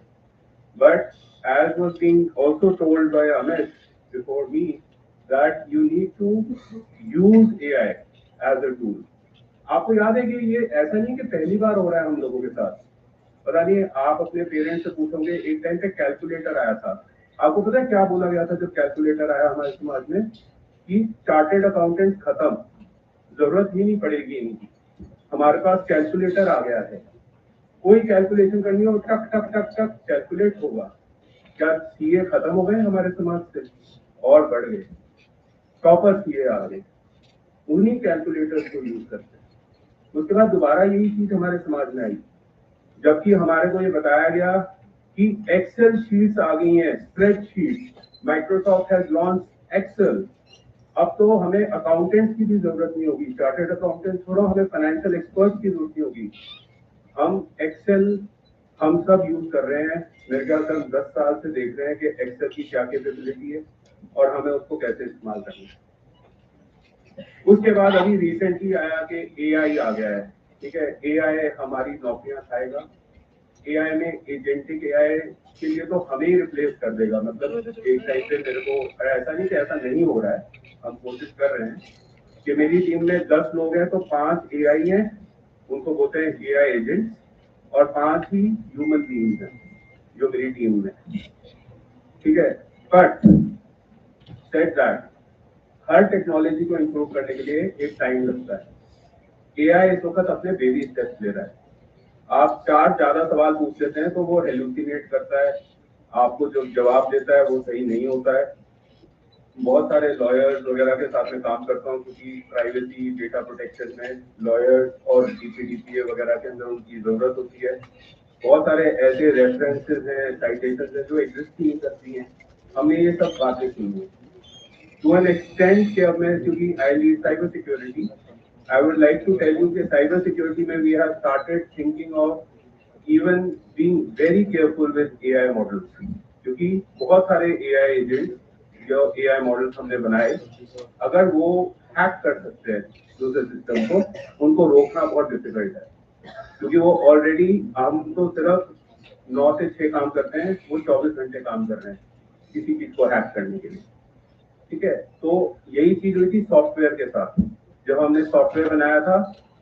[SPEAKER 2] but as was being also told by Amit before me, that you need to use AI as a tool. आपको याद है कि ये ऐसा नहीं कि पहली बार हो रहा है हम लोगों के साथ। पता नहीं, आप अपने पेरेंट्स से पूछोगे, एक टाइम पे कैलकुलेटर आया था। आपको पता है क्या बोला गया था जब कैलकुलेटर आया हमारे समाज में? कि चार्टेड अकाउंटेंट खत्म, जरूरत ही नहीं पड़ेगी इनकी, हमारे पास कैलकुलेटर आ गया है, कोई कैलकुलेशन करनी हो टक टक टक टक कैलकुलेट होगा। क्या सीए खत्म हो गए हमारे समाज से? और बढ़ गए, टॉपर सीए आ गए, उन्हीं कैलकुलेटर्स को यूज करते हैं। उसके बाद दोबारा यही चीज हमारे समाज में आई, जबकि हमारे को ये बताया गया कि एक्सेल शीट्स आ गई हैं, spreadsheet, Microsoft has launch Excel. अब तो हमें अकाउंटेंट्स की भी जरूरत नहीं होगी, चार्टेड अकाउंटेंट छोड़ो, हमें फाइनेंशियल एक्सपर्ट की जरूरत नहीं होगी। हम एक्सेल हम सब यूज कर रहे हैं। मेरे ख्याल से हम 10 साल से देख रहे हैं कि एक्सेल की क्या कैपेबिलिटी है और हमें उसको कैसे इस्तेमाल करना है। उसके बाद अभी रिसेंटली आया कि एआई आ गया है, ठीक है, एआई हमारी नौकरियां खाएगा। एआई में एजेंटिक एआई के लिए तो हमें ही रिप्लेस कर देगा। मतलब एक टाइम पे मेरे को ऐसा नहीं कि ऐसा नहीं हो रहा है, हम कोशिश कर रहे हैं कि मेरी टीम में 10 लोग हैं तो 5 एआई हैं, उनको बोलते हैं एआई एजेंट, और 5 ही ह्यूमन बीइंग्स हैं जो मेरी टीम में, ठीक है। But said that her technology को इम्प्रूव करने के लिए एक टाइम लगता है। एआई इस वक्त अपने बेबी स्टेप्स ले रहा है। आप चार ज्यादा सवाल पूछ लेते हैं तो वो हेलुसिनेट करता है, आपको जो जवाब देता है वो सही नहीं होता है। बहुत सारे लॉयर्स वगैरह के साथ में काम करता हूँ, क्योंकि प्राइवेसी डेटा प्रोटेक्शन में लॉयर्स और डीपीडीपीए वगैरह के अंदर उनकी जरूरत होती है। बहुत सारे ऐसे रेफरेंसेस हैं, साइटेशंस हैं जो एग्जिस्ट नहीं करती हैं। हमने ये सब बातें सुनी है टू एन एक्सटेंट कि अब मैं, क्योंकि I lead cyber security, I would like to tell you कि साइबर सिक्योरिटी में we have started thinking of even being very careful with AI models, क्योंकि बहुत सारे एआई एजेंट जो एआई मॉडल्स हमने बनाए, अगर वो हैक कर सकते हैं दूसरे सिस्टम को, उनको रोकना बहुत डिफिकल्ट है, क्योंकि वो ऑलरेडी, हम तो सिर्फ 9 से 6 काम करते हैं, वो 24 घंटे काम कर रहे हैं किसी चीज को हैक करने के लिए। ठीक है, तो यही चीज हुई थी सॉफ्टवेयर के साथ। जब हमने सॉफ्टवेयर बनाया था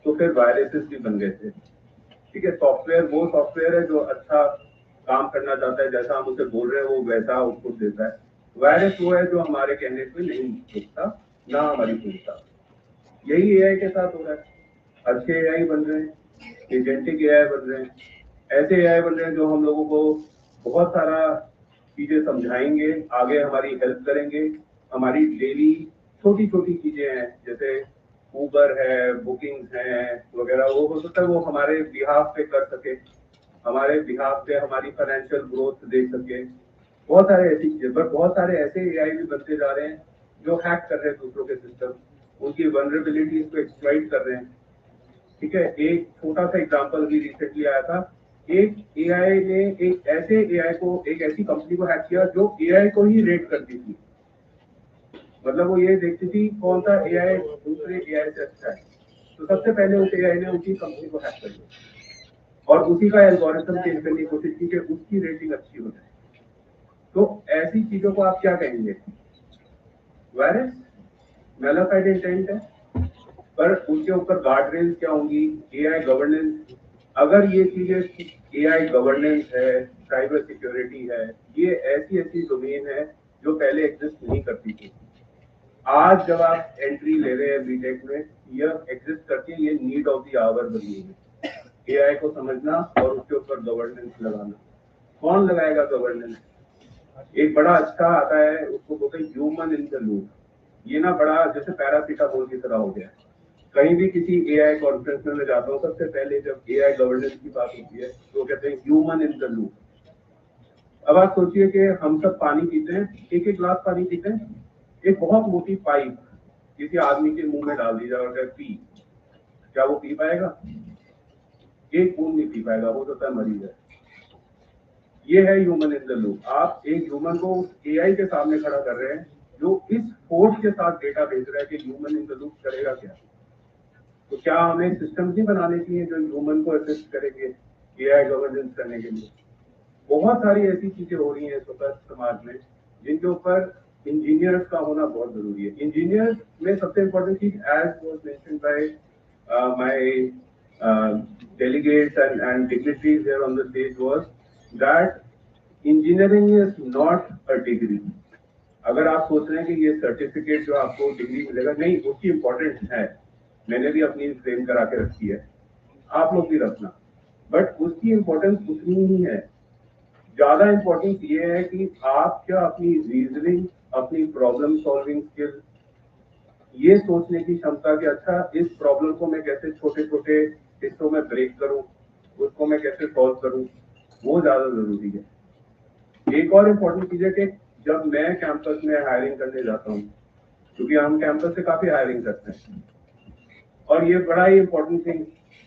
[SPEAKER 2] तो फिर वायरसेस भी बन गए थे। ठीक है, सॉफ्टवेयर वो सॉफ्टवेयर है जो अच्छा काम करना चाहता है, जैसा हम उसे बोल रहे हैं वो वैसा आउटपुट देता है। वायरस वो है जो हमारे कहने पे नहीं रुकता, ना हमारी सुनता। यही एआई के साथ हो रहा है। अच्छे एआई बन रहे हैं, एजेंटिक एआई बन रहे हैं, ऐसे एआई बन रहे हैं जो हम लोगों को बहुत सारा चीजें समझाएंगे, आगे हमारी हेल्प करेंगे। हमारी डेली छोटी छोटी चीजें हैं, जैसे उबर है, बुकिंग्स हैं वगैरह, वो हो सकता है वो हमारे बिहाफ पे कर सके, हमारे बिहाफ पे हमारी फाइनेंशियल ग्रोथ देख सके। बहुत सारे ऐसी चीजें, पर बहुत सारे ऐसे एआई भी बनते जा रहे हैं जो हैक कर रहे हैं दूसरों के सिस्टम, उनकी वनरेबिलिटीज को एक्सप्लॉइट कर रहे हैं। ठीक है, एक छोटा सा एग्जांपल भी रिसेंटली आया था। एक एआई ने एक ऐसे एआई को, एक ऐसी कंपनी को हैक किया जो एआई को ही रेट करती थी। मतलब वो ये देखती थी कौन सा एआई दूसरे एआई से अच्छा है, तो सबसे पहले उस एआई ने उसी कंपनी को हैक कर दिया और उसी का एल्गोरिथम चेंज करने की कोशिश की कि उसकी रेटिंग अच्छी हो जाए। तो ऐसी चीजों को आप क्या कहेंगे? वायरस, मैलाफाइड इंटेंट है, पर उनके ऊपर गार्ड रेल्स क्या होंगी? AI governance. अगर ये चीजें, एआई गवर्नेंस है, साइबर सिक्योरिटी है, ये ऐसी ऐसी डोमेन है जो पहले एग्जिस्ट नहीं करती थी। आज जब आप एंट्री ले रहे हैं बीटेक में, यह एग्जिस्ट करती है, ये नीड ऑफ द आवर बनी है। एआई को समझना और उसके ऊपर गवर्नेंस लगाना। कौन लगाएगा गवर्नेंस? एक बड़ा अच्छा आता है, उसको बोलते हैं ह्यूमन इन द लूप। ये ना बड़ा जैसे पैरासीटामोल की तरह हो गया। कहीं भी किसी एआई कॉन्फ्रेंस में मैं जाता हूँ, सबसे पहले जब एआई गवर्नेंस की बात होती है तो कहते हैं ह्यूमन इन द लूप। अब आप सोचिए कि हम सब पानी पीते हैं, एक एक गिलास पानी पीते हैं, एक बहुत मोटी पाइप किसी आदमी के मुंह में डाल दी जाए और पी, क्या वो पी पाएगा? एक बूंद नहीं पी पाएगा, हो सकता है मरी जाए। ये है ह्यूमन इन द लूप। आप एक ह्यूमन को एआई के सामने खड़ा कर रहे हैं जो इस फोर्स के साथ डेटा भेज रहा है कि ह्यूमन इन द लूप करेगा क्या? तो क्या हमें सिस्टम ही बनाने चाहिए जो ह्यूमन को असिस्ट करेंगे एआई गवर्नेंस करने के लिए? बहुत सारी ऐसी चीजें हो रही हैं इस वक्त समाज में जिनके ऊपर इंजीनियर्स का होना बहुत जरूरी है। इंजीनियर्स में सबसे इम्पोर्टेंट चीज, as was mentioned by my delegates and dignitaries here on the stage, was that engineering is not a degree. अगर आप सोच रहे हैं कि ये सर्टिफिकेट जो आपको डिग्री मिलेगा, नहीं, उसकी इम्पोर्टेंस है, मैंने भी अपनी फ्रेम करा के रखी है, आप लोग भी रखना, बट उसकी इम्पोर्टेंस उतनी ही है। ज्यादा इम्पोर्टेंस ये है कि आप क्या अपनी रीजनिंग, अपनी प्रॉब्लम सॉल्विंग स्किल, ये सोचने की क्षमता कि अच्छा इस प्रॉब्लम को मैं कैसे छोटे छोटे हिस्सों में ब्रेक करूं, उसको मैं कैसे सॉल्व करूं, वो ज्यादा जरूरी है। एक और इम्पोर्टेंट चीज है कि जब मैं कैंपस में हायरिंग करने जाता हूँ, क्योंकि हम कैंपस से काफी हायरिंग करते हैं, और ये बड़ा ही इम्पोर्टेंट थिंग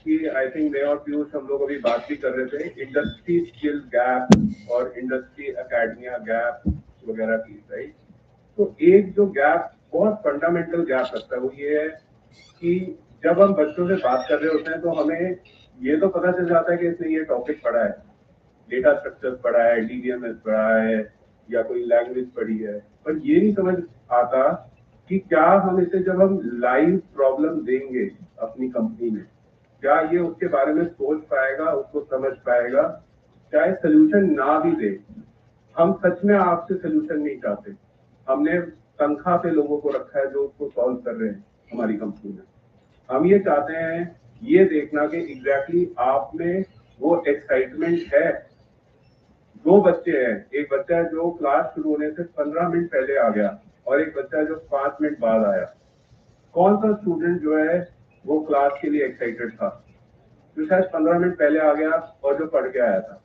[SPEAKER 2] कि आई थिंक मैं और पीयूष हम लोग अभी बात भी कर रहे थे, इंडस्ट्री स्किल गैप और इंडस्ट्री एकेडमिया गैप वगैरह की, राइट? तो एक जो गैप, बहुत फंडामेंटल गैप लगता है, वो ये है कि जब हम बच्चों से बात कर रहे होते हैं तो हमें ये तो पता चल जाता है कि इसने ये टॉपिक पढ़ा है, डेटा स्ट्रक्चर पढ़ा है, डीबीएमएस पढ़ा है, या कोई लैंग्वेज पढ़ी है, पर ये नहीं समझ आता कि क्या हम इसे, जब हम लाइव प्रॉब्लम देंगे अपनी कंपनी में, क्या ये उसके बारे में सोच पाएगा, उसको समझ पाएगा? चाहे सोल्यूशन ना भी दे, हम सच में आपसे सोल्यूशन नहीं चाहते, हमने
[SPEAKER 5] तनख्वाह पे लोगों को रखा है जो उसको सॉल्व कर रहे हैं हमारी कंपनी में। हम ये चाहते हैं ये देखना कि एग्जैक्टली आप में वो एक्साइटमेंट है। दो बच्चे हैं, एक बच्चा जो क्लास शुरू होने से 15 मिनट पहले आ गया और एक बच्चा जो 5 मिनट बाद आया। कौन सा स्टूडेंट जो है वो क्लास के लिए एक्साइटेड था, जो शायद 15 मिनट पहले आ गया और जो पढ़ के आया था।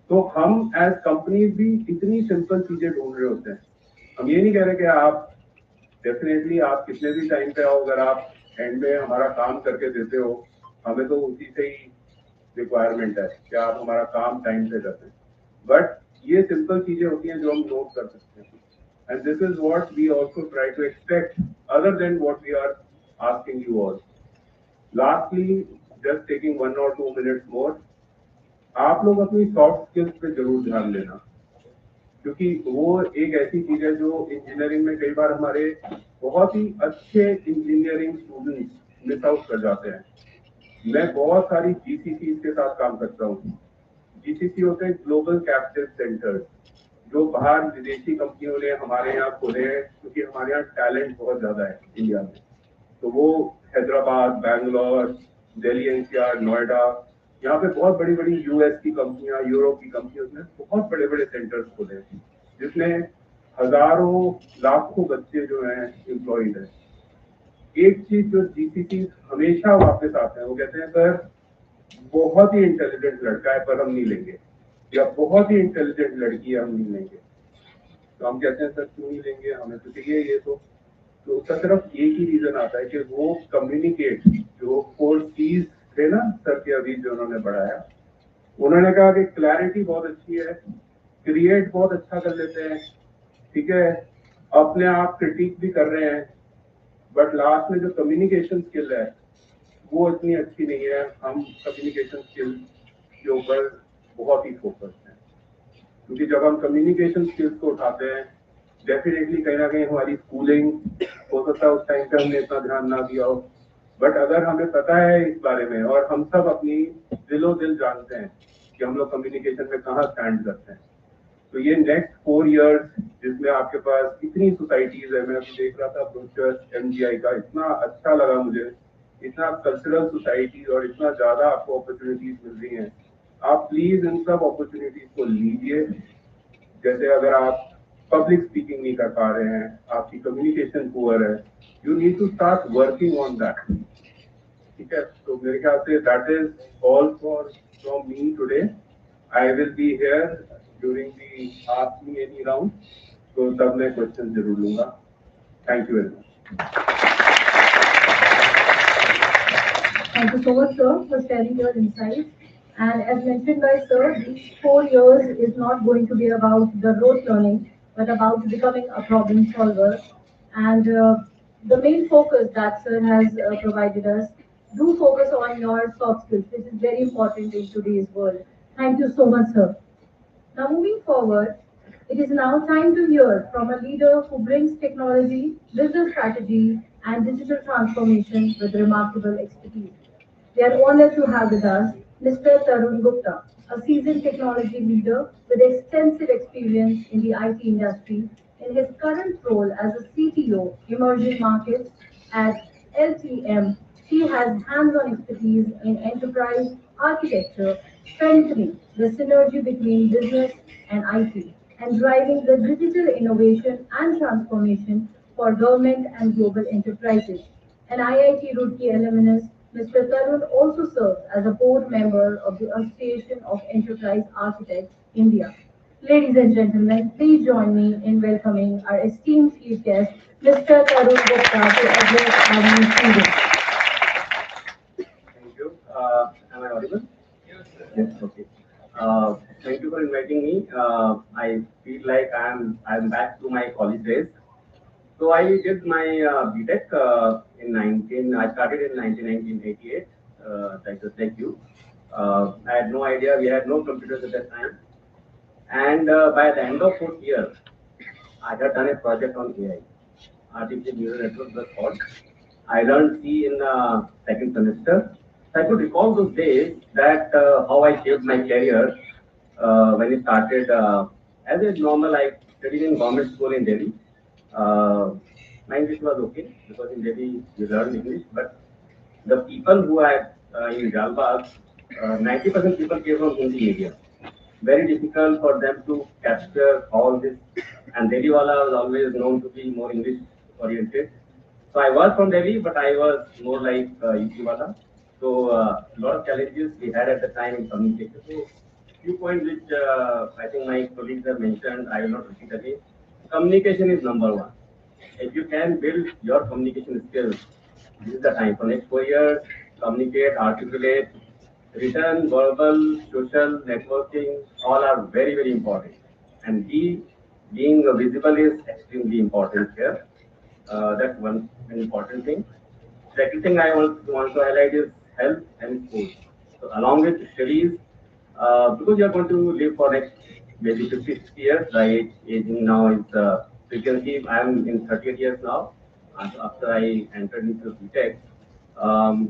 [SPEAKER 5] तो हम एज कंपनीज भी इतनी सिंपल चीजें ढूंढ रहे होते हैं। हम ये नहीं कह रहे कि आप डेफिनेटली आप कितने भी टाइम पे आओ, अगर आप एंड में हमारा काम करके देते हो, हमें तो उसी से ही रिक्वायरमेंट है कि आप हमारा काम टाइम से करते हैं। बट ये सिंपल चीजें होती हैं जो हम नोट कर सकते हैं, and this is what we also try to expect other than what we are asking you all. Lastly, just taking 1 or 2 minutes more, आप लोग अपनी सॉफ्ट स्किल्स पे जरूर ध्यान देना, क्योंकि वो एक ऐसी चीज है जो इंजीनियरिंग में कई बार हमारे बहुत ही अच्छे इंजीनियरिंग स्टूडेंट्स मिस आउट कर जाते हैं। मैं बहुत सारी जीसीसी के साथ काम करता हूँ। जीसीसी होते हैं ग्लोबल कैपिटल सेंटर, जो बाहर विदेशी कंपनियों ने हमारे यहाँ खोले हैं, क्योंकि हमारे यहाँ टैलेंट बहुत ज्यादा है इंडिया में। तो वो हैदराबाद, बैंगलोर, दिल्ली एनसीआर, नोएडा, यहाँ पे बहुत बड़ी बड़ी यूएस की कंपनियां, यूरोप की कंपनियों ने बहुत बड़े बड़े सेंटर्स खोले हैं, जिसमें हजारों लाखों बच्चे जो हैं एम्प्लॉयड है। एक चीज जो जीसीसी हमेशा वापस आते हैं, वो कहते हैं सर बहुत ही इंटेलिजेंट लड़का है पर हम नहीं लेंगे, या बहुत ही इंटेलिजेंट लड़की है हम नहीं लेंगे। तो हम कहते हैं सर क्यों नहीं लेंगे, हमें तो चाहिए ये। तो उसका सिर्फ एक ही रीजन आता है कि वो कम्युनिकेट, जो 4 C's थे ना सर के अभी जो उन्होंने बढ़ाया, उन्होंने कहा कि क्लैरिटी बहुत अच्छी है, क्रिएट बहुत अच्छा कर लेते हैं, ठीक है, अपने आप क्रिटिक भी कर रहे हैं, बट लास्ट में जो कम्युनिकेशन स्किल है वो इतनी अच्छी नहीं है। हम कम्युनिकेशन स्किल के ऊपर बहुत ही फोकस्ड हैं, क्योंकि जब हम कम्युनिकेशन स्किल्स को उठाते हैं, डेफिनेटली कहीं ना कहीं हमारी स्कूलिंग हो सकता है उस टाइम पे हमने इतना ध्यान ना दिया हो, बट अगर हमें पता है इस बारे में और हम सब अपनी दिलो दिल जानते हैं कि हम लोग कम्युनिकेशन में कहाँ स्टैंड करते हैं, तो ये नेक्स्ट 4 years जिसमें आपके पास इतनी सोसाइटीज है, मैं अभी देख रहा था ब्रोचर एमजीआई का, इतना अच्छा लगा मुझे, इतना कल्चरल सोसाइटीज और इतना ज्यादा आपको अपॉर्चुनिटीज मिल रही हैं। आप प्लीज इन सब अपॉर्चुनिटीज को लीजिए। जैसे अगर आप पब्लिक स्पीकिंग नहीं कर पा रहे हैं, आपकी कम्युनिकेशन पुअर है, you need to start working on that, ठीक है। तो मेरे ख्याल से that is all for from me today. I will be here during the ask me any round, तो तब मैं क्वेश्चन जरूर लूंगा। Thank you very much.
[SPEAKER 1] Thank you so much, sir, for sharing your insights. And as mentioned by sir, these 4 years is not going to be about the rote learning, but about becoming a problem solver. And the main focus that sir has provided us, do focus on your soft skills, which is very important in today's world. Thank you so much, sir. Now, moving forward, it is now time to hear from a leader who brings technology, business strategy, and digital transformation with remarkable expertise. We are honored to have with us Mr. Tarun Gupta, a seasoned technology leader with extensive experience in the IT industry. In his current role as a CTO, Emerging Markets at LTM, he has hands-on expertise in enterprise architecture, strengthening the synergy between business and IT, and driving the digital innovation and transformation for government and global enterprises. An IIT Roorkee alumnus, Mr. Tarun also serves as a board member of the Association of Enterprise Architects, India. Ladies and gentlemen, please join me in welcoming our esteemed chief guest, Mr. Tarun Gupta, to address our new students.
[SPEAKER 2] Thank you. Am I audible? Yes. Okay. Thank you for inviting me. I feel like I'm back to my college days. So I did my B.Tech in 19. I started in 1988. Like the Tech U. I had no idea. We had no computers at that time. And by the end of 4th year, I had done a project on AI, artificial neural network was called. I learned C in the 2nd semester. So I could recall those days that how I shaped my career when I started as a normal. I studied in government school in Delhi. Uh, my English was okay because in Delhi we learned English, but the people who are in Jalbag, 90% people came from Hindi medium. Very difficult for them to capture all this. And Delhi wala was always known to be more English oriented. So I was from Delhi, but I was more like UP wala. So a lot of challenges we had at the time in communication. So few points which I think my colleagues have mentioned, I will not repeat again. Communication is number one. If you can build your communication skills, this is the time for next 4 years. Communicate, articulate, written, verbal, social, networking, all are very, very important. And being visible is extremely important here. That's one important thing. Second thing I want to highlight is health and sports. So along with studies, because you are going to live for next maybe 50, 60 years, the aging now is, so you can see I am in 38 years now. After I entered into B.Tech,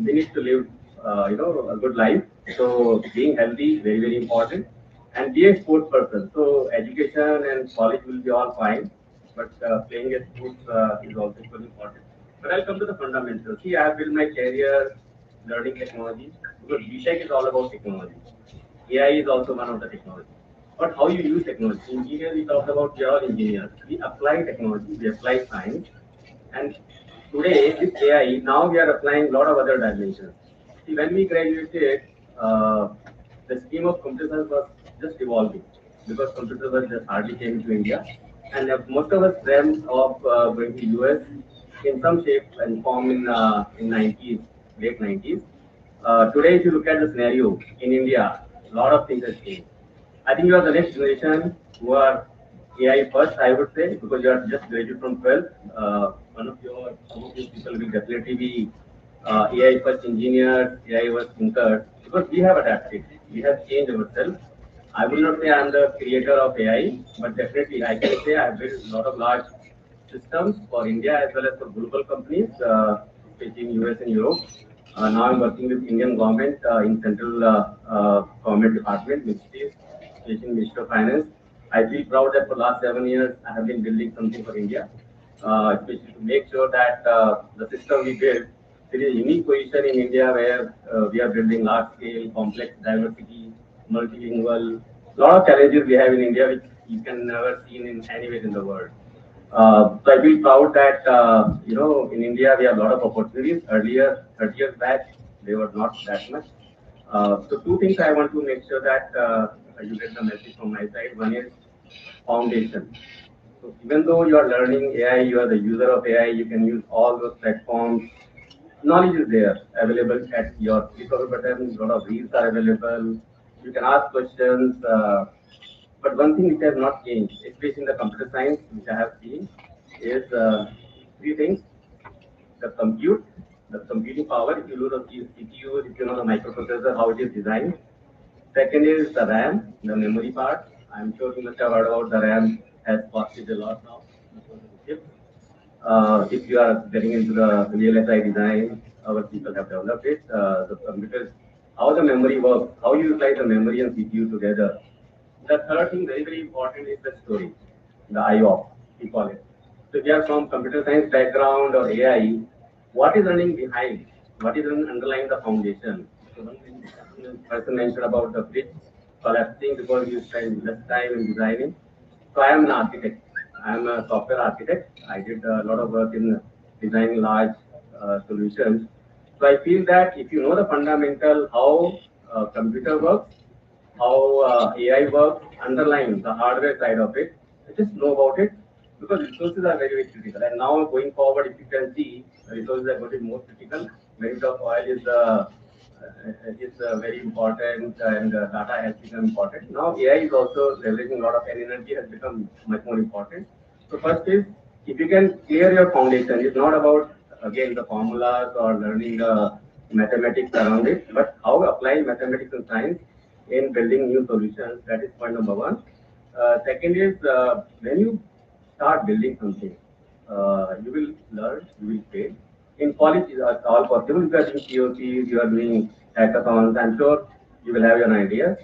[SPEAKER 2] we need to live, a good life. So being healthy is very, very important. And be a sports person. So education and college will be all fine, but playing a sports is also equally important. But I'll come to the fundamentals. See, I have built my career learning technology because B.Tech is all about technology. AI is also one of the technology. But how you use technology? Engineers, we talked about we are all engineers. We apply technology, we apply science, and today with AI, now we are applying a lot of other dimensions. See, when we graduated, the scheme of computer science was just evolving because computers were just hardly came to India, and most of us dreamt of going to US in some shape and form in 90s, late 90s. Today, if you look at the scenario in India, a lot of things have changed. I think you are the next generation who are AI first, I would say, because you are just graduated from 12th. Some of you people will definitely be AI first engineers, AI first thinkers, because we have adapted, we have changed ourselves. I will not say I am the creator of AI, but definitely I can say I have built a lot of large systems for India as well as for global companies, especially in US and Europe. Now I'm working with Indian government in central government department, ministries, especially Ministry of Finance. I feel proud that for last 7 years I have been building something for India, especially to make sure that the system we build, there is a unique position in India where we are building large scale, complex diversity, multilingual, lot of challenges we have in India which you can never see in anywhere in the world. So I feel proud that in India we have a lot of opportunities. Earlier, 30 years back, they were not that much. So two things I want to make sure that you get the message from my side. One is foundation. So even though you are learning AI, you are the user of AI, you can use all those platforms. Knowledge is there, available at your click of a button. A lot of reels are available. You can ask questions. But one thing which has not changed, especially in the computer science, which I have seen, is three things: the compute, the computing power. If you know the CPU, if you know the microprocessor, how it is designed. Second is the RAM, the memory part. I'm sure you must have heard about the RAM has costed a lot now because of the chips. If you are getting into the real SI design, our people have developed it. The computers, how the memory works, how you utilize the memory and CPU together. The third thing, very, very important, is the storage, the IOP, we call it. So if you are from computer science background or AI, what is running behind? What is underlying the foundation? So one person mentioned about the bridge collapsing because you spend less time in designing. So I am an architect. I am a software architect. I did a lot of work in designing large solutions. So I feel that if you know the fundamental how computer works, how AI works, underlying the hardware side of it, just know about it because resources are very, very critical. And now going forward, if you can see, resources are going to be more critical. Merit of oil is very important and data has become important. Now AI is also leveraging a lot of energy has become much more important. So first is if you can clear your foundation, it's not about again the formulas or learning the mathematics around it, but how apply mathematics and science in building new solutions. That is point number one. Second is when you start building something, you will learn, you will fail. In college, it's all possible. If you are doing POCs, you are doing hackathons, I'm sure you will have your ideas.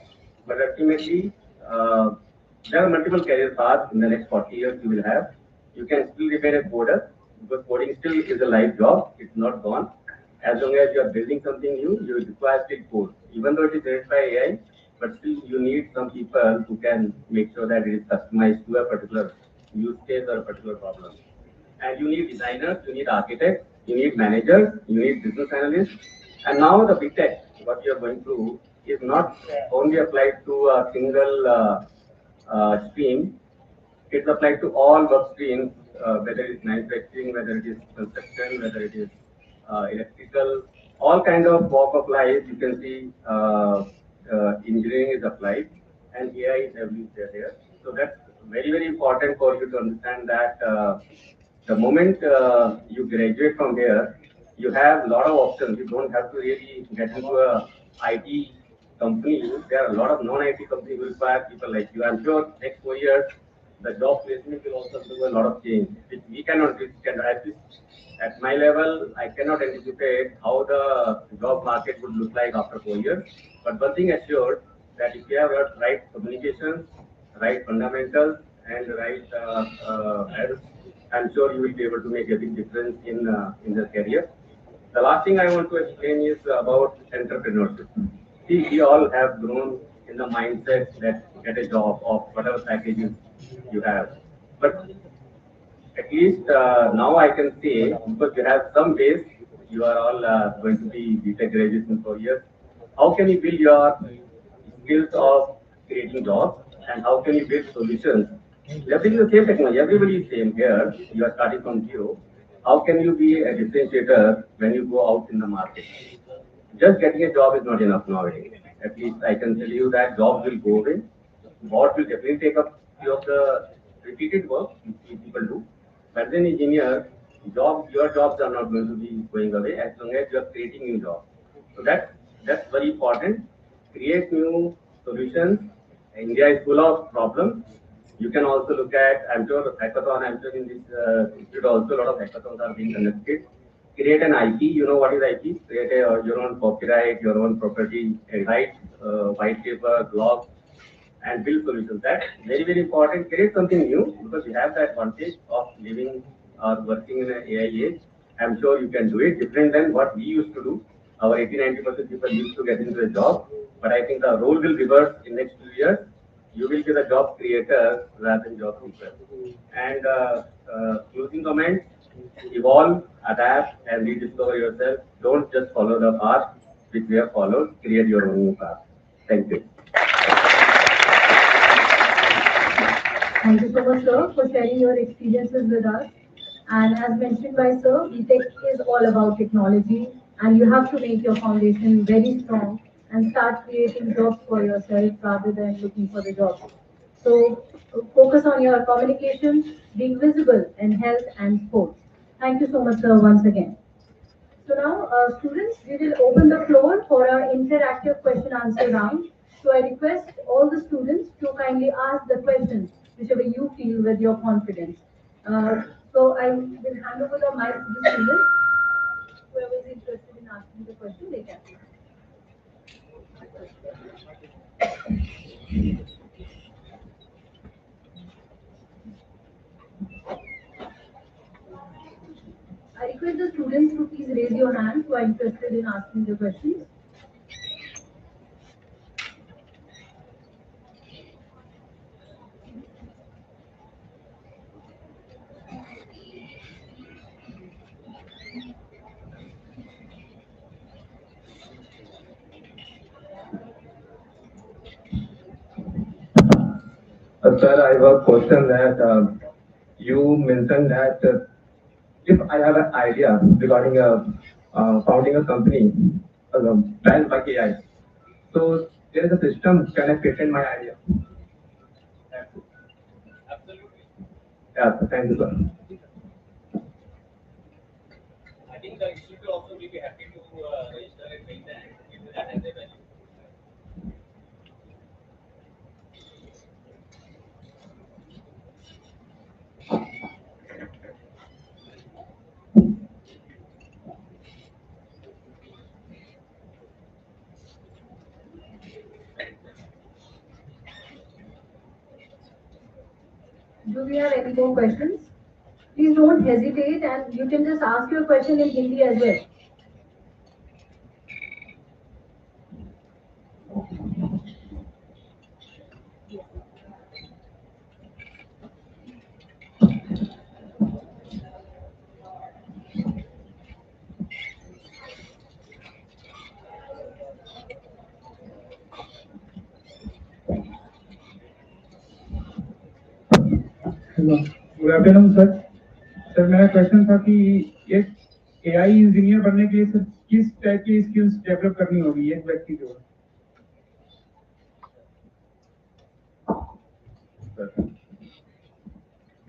[SPEAKER 2] But ultimately, there are multiple career paths in the next 40 years you will have. you can still remain a coder because coding still is a live job. It's not gone. As long as you are building something new, you require still code. Even though it is created by AI, but still you need some people who can make sure that it is customized to a particular use case or a particular problem. And you need designers, you need architects, you need managers, you need business analysts. And now the B.Tech, what you are going through, is not only applied to a single stream, it's applied to all work streams, whether it is manufacturing, whether it is construction, whether it is electrical, all kind of walk of life. You can see engineering is applied, and AI is everywhere there. So that's very very important for you to understand that the moment you graduate from here, you have a lot of options. You don't have to really get into a IT company. There are a lot of non-IT companies who require people like you. I'm sure next 4 years, the job placement will also do a lot of change, which we cannot, at least at my level, I cannot anticipate how the job market would look like after 4 years. But one thing assured that if you have got right communications, right fundamentals, and right health, I'm sure you will be able to make a big difference in the career. The last thing I want to explain is about entrepreneurship. See, we all have grown in the mindset that get a job of whatever packages you have. But at least now I can say, because you have some base, you are all going to be B.Tech graduates in 4 years. How can you build your skills of creating jobs and how can you build solutions? Leveraging the same technology, everybody is same here. You are starting from zero. How can you be a differentiator when you go out in the market? Just getting a job is not enough nowadays. At least I can tell you that jobs will go away. Bots will definitely take up few of the repeated work which people do. But then engineer, your jobs are not going to be going away as long as you are creating new jobs. So that's very important. Create new solutions. India is full of problems. You can also look at, I'm sure, hackathon. I'm sure in this institute also a lot of hackathons are being conducted. Create an IP. You know what is IP? Create your own copyright, your own property, write white paper, blog, and build solutions. That's very, very important. Create something new because you have the advantage of living or working in an AI age. I'm sure you can do it different than what we used to do. Our 80-90% people used to get into a job, but I think the role will reverse in next 2 years. You will be the job creator rather than job seeker. And closing comments, evolve, adapt, and rediscover yourself. Don't just follow the path which we have followed. Create your own path. Thank you.
[SPEAKER 1] Thank you so much, sir, for sharing your experiences with us. And as mentioned by sir, B.Tech is all about technology, and you have to make your foundation very strong and start creating jobs for yourself rather than looking for the jobs. So focus on your communication, being visible in health and sports. Thank you so much, sir, once again. So now, students, we will open the floor for our interactive question answer round. So I request all the students to kindly ask the questions, whichever you feel with your confidence. So I will hand over the mic to the students. Whoever is interested in asking the question, they can. I request the students to please raise your hand who are interested in asking the questions.
[SPEAKER 3] Sir, I have a question that you mentioned that if I have an idea regarding founding a company planned by AI, so there is a system can I patent my idea? Yeah, thank you, sir.
[SPEAKER 1] Do we have any more questions? Please don't hesitate, and you can just ask your question in Hindi as well.
[SPEAKER 6] Hello, good afternoon sir. Sir मेरा question था कि एक AI engineer बनने के लिए sir किस type की skills develop करनी होगी एक व्यक्ति को?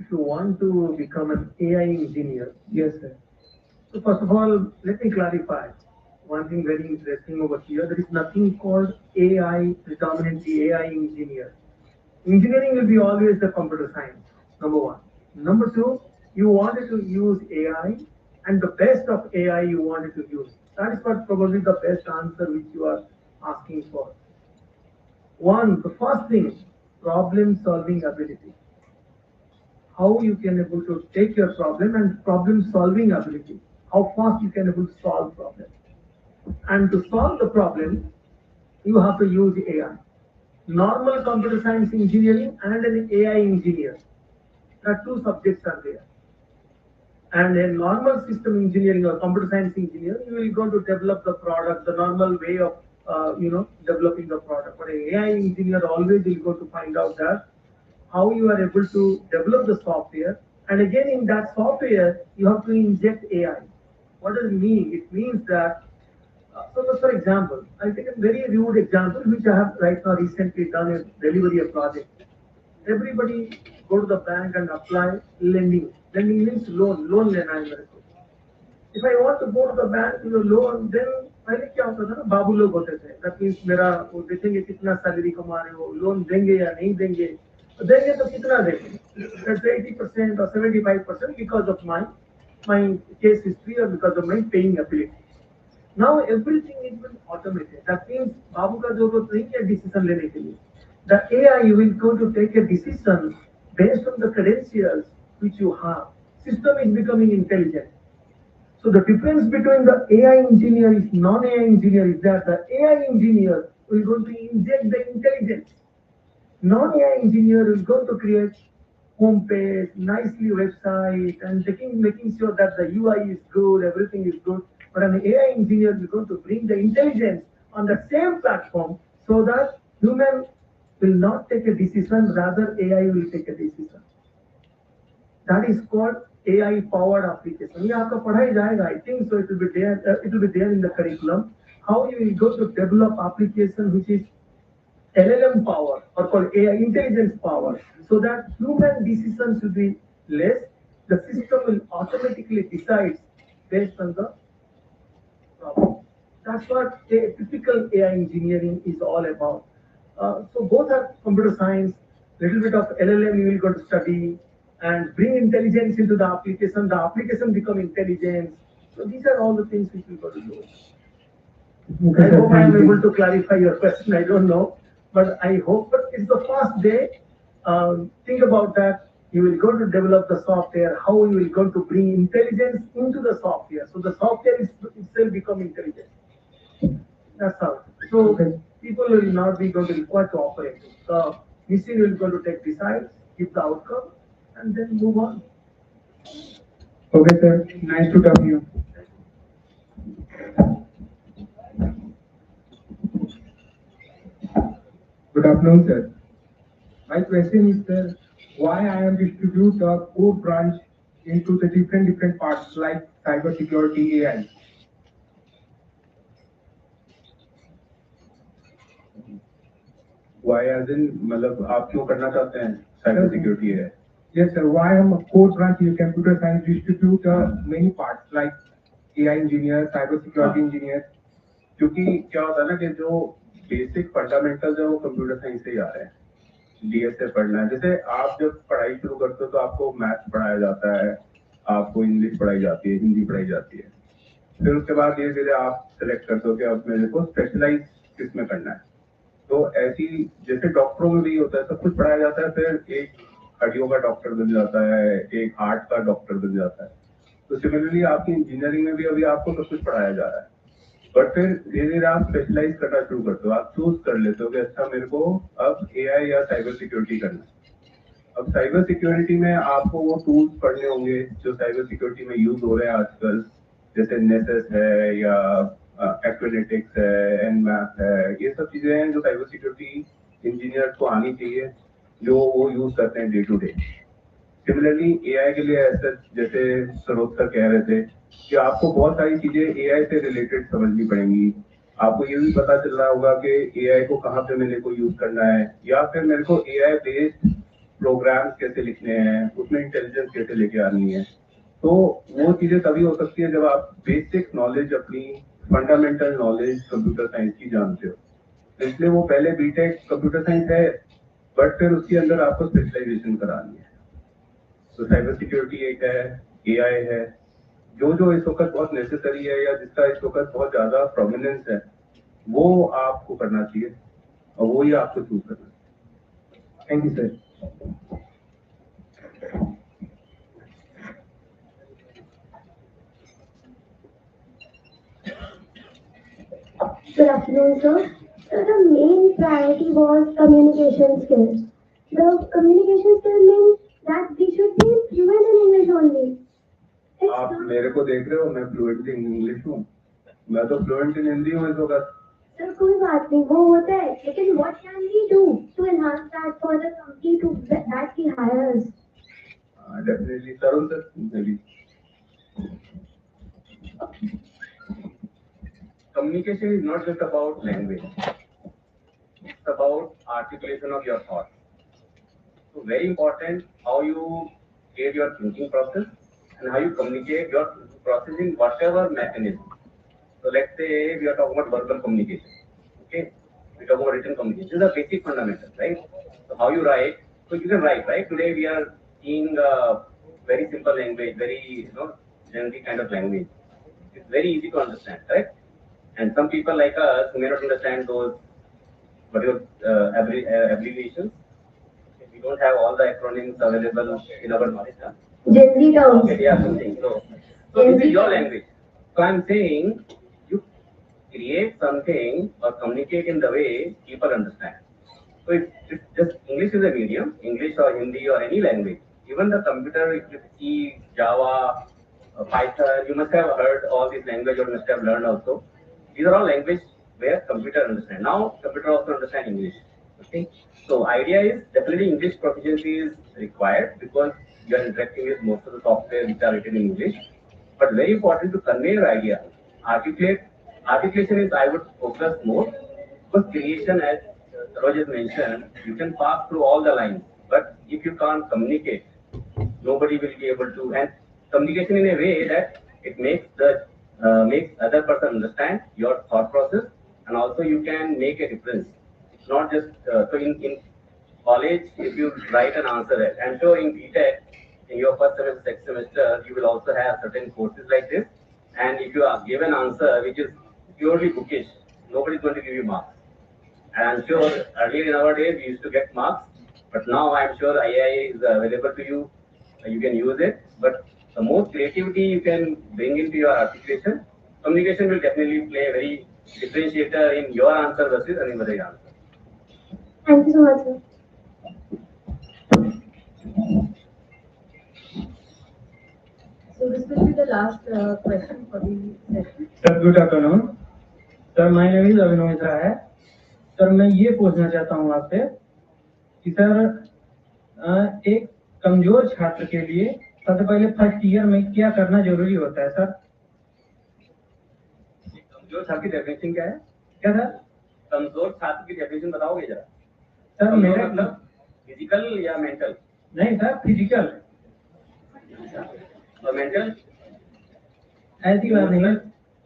[SPEAKER 4] If you want to become an AI engineer,
[SPEAKER 6] Yes sir.
[SPEAKER 4] so first of all, let me clarify one thing very interesting over here. There is nothing called AI, predominantly AI engineer. Engineering will be always the computer science, number one. Number two, you wanted to use AI, and the best of AI you wanted to use. That is what probably the best answer which you are asking for. One, the first thing, problem solving ability. How you can able to take your problem and problem solving ability. How fast you can able to solve problem. And to solve the problem, you have to use AI. Normal computer science engineering and an AI engineer. There are two subjects are there. And a normal system engineering or computer science engineer, you will go to develop the product, the normal way of developing the product. But an AI engineer always will go to find out that how you are able to develop the software. And again, in that software, you have to inject AI. What does it mean? It means that, so for example, I'll take a very rude example, which I have right now recently done a delivery a project. Everybody go to the bank and apply lending. Lending means loan lena hai mere ko. If I want to go to the bank to the loan, then पहले क्या होता था ना, बाबू लोग होते थे. That means मेरा वो देखेंगे कितना सैलरी कमा रहे हो, लोन देंगे या नहीं देंगे, देंगे तो कितना देंगे. That's 80% or 75% because of my case history or because of my paying ability. Now everything is been automated. That means बाबू का जरूरत नहीं है decision लेने के लिए. The AI will go to take a decision based on the credentials which you have. System is becoming intelligent. So the difference between the AI engineer is non-AI engineer is that the AI engineer will going to inject the intelligence. Non-AI engineer is going to create homepage, nicely website, and making sure that the UI is good, everything is good. But an AI engineer is going to bring the intelligence on the same platform so that human will not take a decision, rather AI will take a decision. That is called AI powered application. ये आपका पढ़ाई जाएगा. I think so. It will be there. It will be there in the curriculum. How you will go to develop application which is LLM power or called AI intelligence power, so that human decisions will be less. The system will automatically decide based on the problem. That's what a typical AI engineering is all about. So both are computer science, little bit of LLM you will go to study, and bring intelligence into the application become intelligence. So these are all the things which we got to do.
[SPEAKER 6] Okay,
[SPEAKER 4] I
[SPEAKER 6] sir,
[SPEAKER 4] hope I am
[SPEAKER 6] thank you.
[SPEAKER 4] able to clarify your question. I don't know, but I hope. But it's the first day. Think about that. You will go to develop the software. How you will go to bring intelligence into the software. So the software is itself become intelligent. That's how. So
[SPEAKER 6] Okay.
[SPEAKER 4] people will not be going to require to operate. The machine will go to take decide, give the outcome, and then move on.
[SPEAKER 6] Okay sir, nice to talk to you. Good afternoon sir. My question is sir, why I am distribute the core branch into the different parts like cyber security AI?
[SPEAKER 5] Why as in मतलब आप क्यों करना चाहते हैं cyber security है?
[SPEAKER 6] Yes sir, why I am a core branch in computer science distribute many parts like AI engineer, cyber security engineer.
[SPEAKER 5] क्योंकि क्या होता है ना कि जो बेसिक फंडामेंटल्स है वो कंप्यूटर साइंस से ही आ रहे हैं. डीएस से पढ़ना है. जैसे आप जब पढ़ाई शुरू करते हो तो आपको मैथ्स पढ़ाया जाता है, आपको इंग्लिश पढ़ाई जाती है, हिंदी पढ़ाई जाती है. फिर उसके बाद धीरे धीरे आप सेलेक्ट करते हो कि अब मेरे को स्पेशलाइज किस में करना है. तो ऐसी जैसे डॉक्टरों में भी होता है, सब कुछ पढ़ाया जाता है, फिर एक हड्डियों का डॉक्टर बन जाता है, एक हार्ट का डॉक्टर बन जाता है। तो सिमिलरली आपकी इंजीनियरिंग में भी अभी आपको सब कुछ पढ़ाया जा रहा है, बट फिर धीरे धीरे आप स्पेशलाइज करना शुरू करते हो, आप चूज कर लेते हो कि अच्छा मेरे को अब एआई या साइबर सिक्योरिटी करना है। अब साइबर सिक्योरिटी में आपको वो टूल्स पढ़ने होंगे जो साइबर सिक्योरिटी में यूज हो रहे हैं आजकल, जैसे नेसेस है या एक्विनेटिक्स है, एनमैप है, ये सब चीजें हैं जो साइबर सिक्योरिटी इंजीनियर्स को आनी चाहिए, जो वो यूज करते हैं day to day. Similarly AI के लिए ऐसा, जैसे सरोज सर कह रहे थे कि आपको बहुत सारी चीजें एआई से रिलेटेड समझनी पड़ेंगी। आपको ये भी पता चल रहा होगा कि एआई को कहाँ पे मेरे को यूज करना है, या फिर मेरे को एआई बेस्ड प्रोग्राम्स कैसे लिखने हैं, उसमें इंटेलिजेंस कैसे लेके आनी है। तो वो चीजें तभी हो सकती है जब आप बेसिक नॉलेज, अपनी फंडामेंटल नॉलेज कंप्यूटर साइंस की जानते हो। इसलिए वो पहले बीटेक कंप्यूटर साइंस है, बट फिर उसके अंदर आपको स्पेशलाइजेशन करानी है। तो साइबर सिक्योरिटी एक है, एआई है, जो जो इस वक्त बहुत नेसेसरी है या जिसका इस वक्त बहुत ज्यादा प्रोमिनेंस है, वो आपको करना चाहिए और वो ही आपको चूज करना चाहिए।
[SPEAKER 6] Thank you sir.
[SPEAKER 7] Good afternoon, sir. So the main priority was communication skills. The communication skill means that we should be fluent in English only.
[SPEAKER 5] आप मेरे को देख रहे हो, मैं फ्लुएंट इन इंग्लिश हूँ, मैं तो फ्लुएंट इन हिंदी हूँ इस वक्त।
[SPEAKER 7] सर कोई बात नहीं, वो होता है, लेकिन what can we do to enhance that for the company to that he hires?
[SPEAKER 5] Definitely, Tarun sir, maybe. Communication is not just about language. It's about articulation of your thoughts. So very important how you create your thinking process and how you communicate your process in whatever mechanism. So let's say we are talking about verbal communication. Okay, we talk about written communication. These are basic fundamentals, right? So how you write. So you can write, right? Today we are seeing very simple language, very generic kind of language. It's very easy to understand, right? And some people like us who may not understand those particular abbreviations. We don't have all the acronyms available in our knowledge.
[SPEAKER 7] Gen Z terms.
[SPEAKER 5] Okay, yeah, something. So this is your language. So I'm saying you create something or communicate in the way people understand. So it's just English is a medium, English or Hindi or any language. Even the computer, if you see Java, Python, you must have heard all these languages or must have learned also. These are all language where computer understand. Now computer also understand English. Okay. So idea is definitely English proficiency is required because you are interacting with most of the software which are written in English. But very important to convey your idea. Articulation is I would focus more because creation, as Roger mentioned, you can pass through all the lines. But if you can't communicate, nobody will be able to. And communication in a way that it makes other person understand your thought process, and also you can make a difference. It's not just so in college if you write an answer. I'm sure in B.Tech in your first semester, second semester, you will also have certain courses like this. And if you are given an answer which is purely bookish, nobody is going to give you marks. And I'm sure earlier in our days we used to get marks, but now I'm sure AI is available to you. You can use it, but the more creativity you can bring into your articulation, communication will definitely play a very differentiator in your answer versus anybody's answer.
[SPEAKER 7] Thank you so much, sir.
[SPEAKER 1] So this will be the last question for the session.
[SPEAKER 8] Sir, good afternoon. Sir, my name is Abhinav Mitra है. Sir मैं ये पूछना चाहता हूँ आपसे कि sir एक कमजोर छात्र के लिए सबसे पहले फर्स्ट ईयर में क्या करना जरूरी होता है सर?
[SPEAKER 5] कमजोर छात्र की डेफिनेशन क्या है?
[SPEAKER 8] क्या सर?
[SPEAKER 5] कमजोर छात्र की डेफिनेशन बताओगे जरा?
[SPEAKER 8] सर मेरा
[SPEAKER 5] मतलब फिजिकल या मेंटल?
[SPEAKER 8] नहीं सर, फिजिकल
[SPEAKER 5] और मेंटल?
[SPEAKER 8] ऐसी बात नहीं है।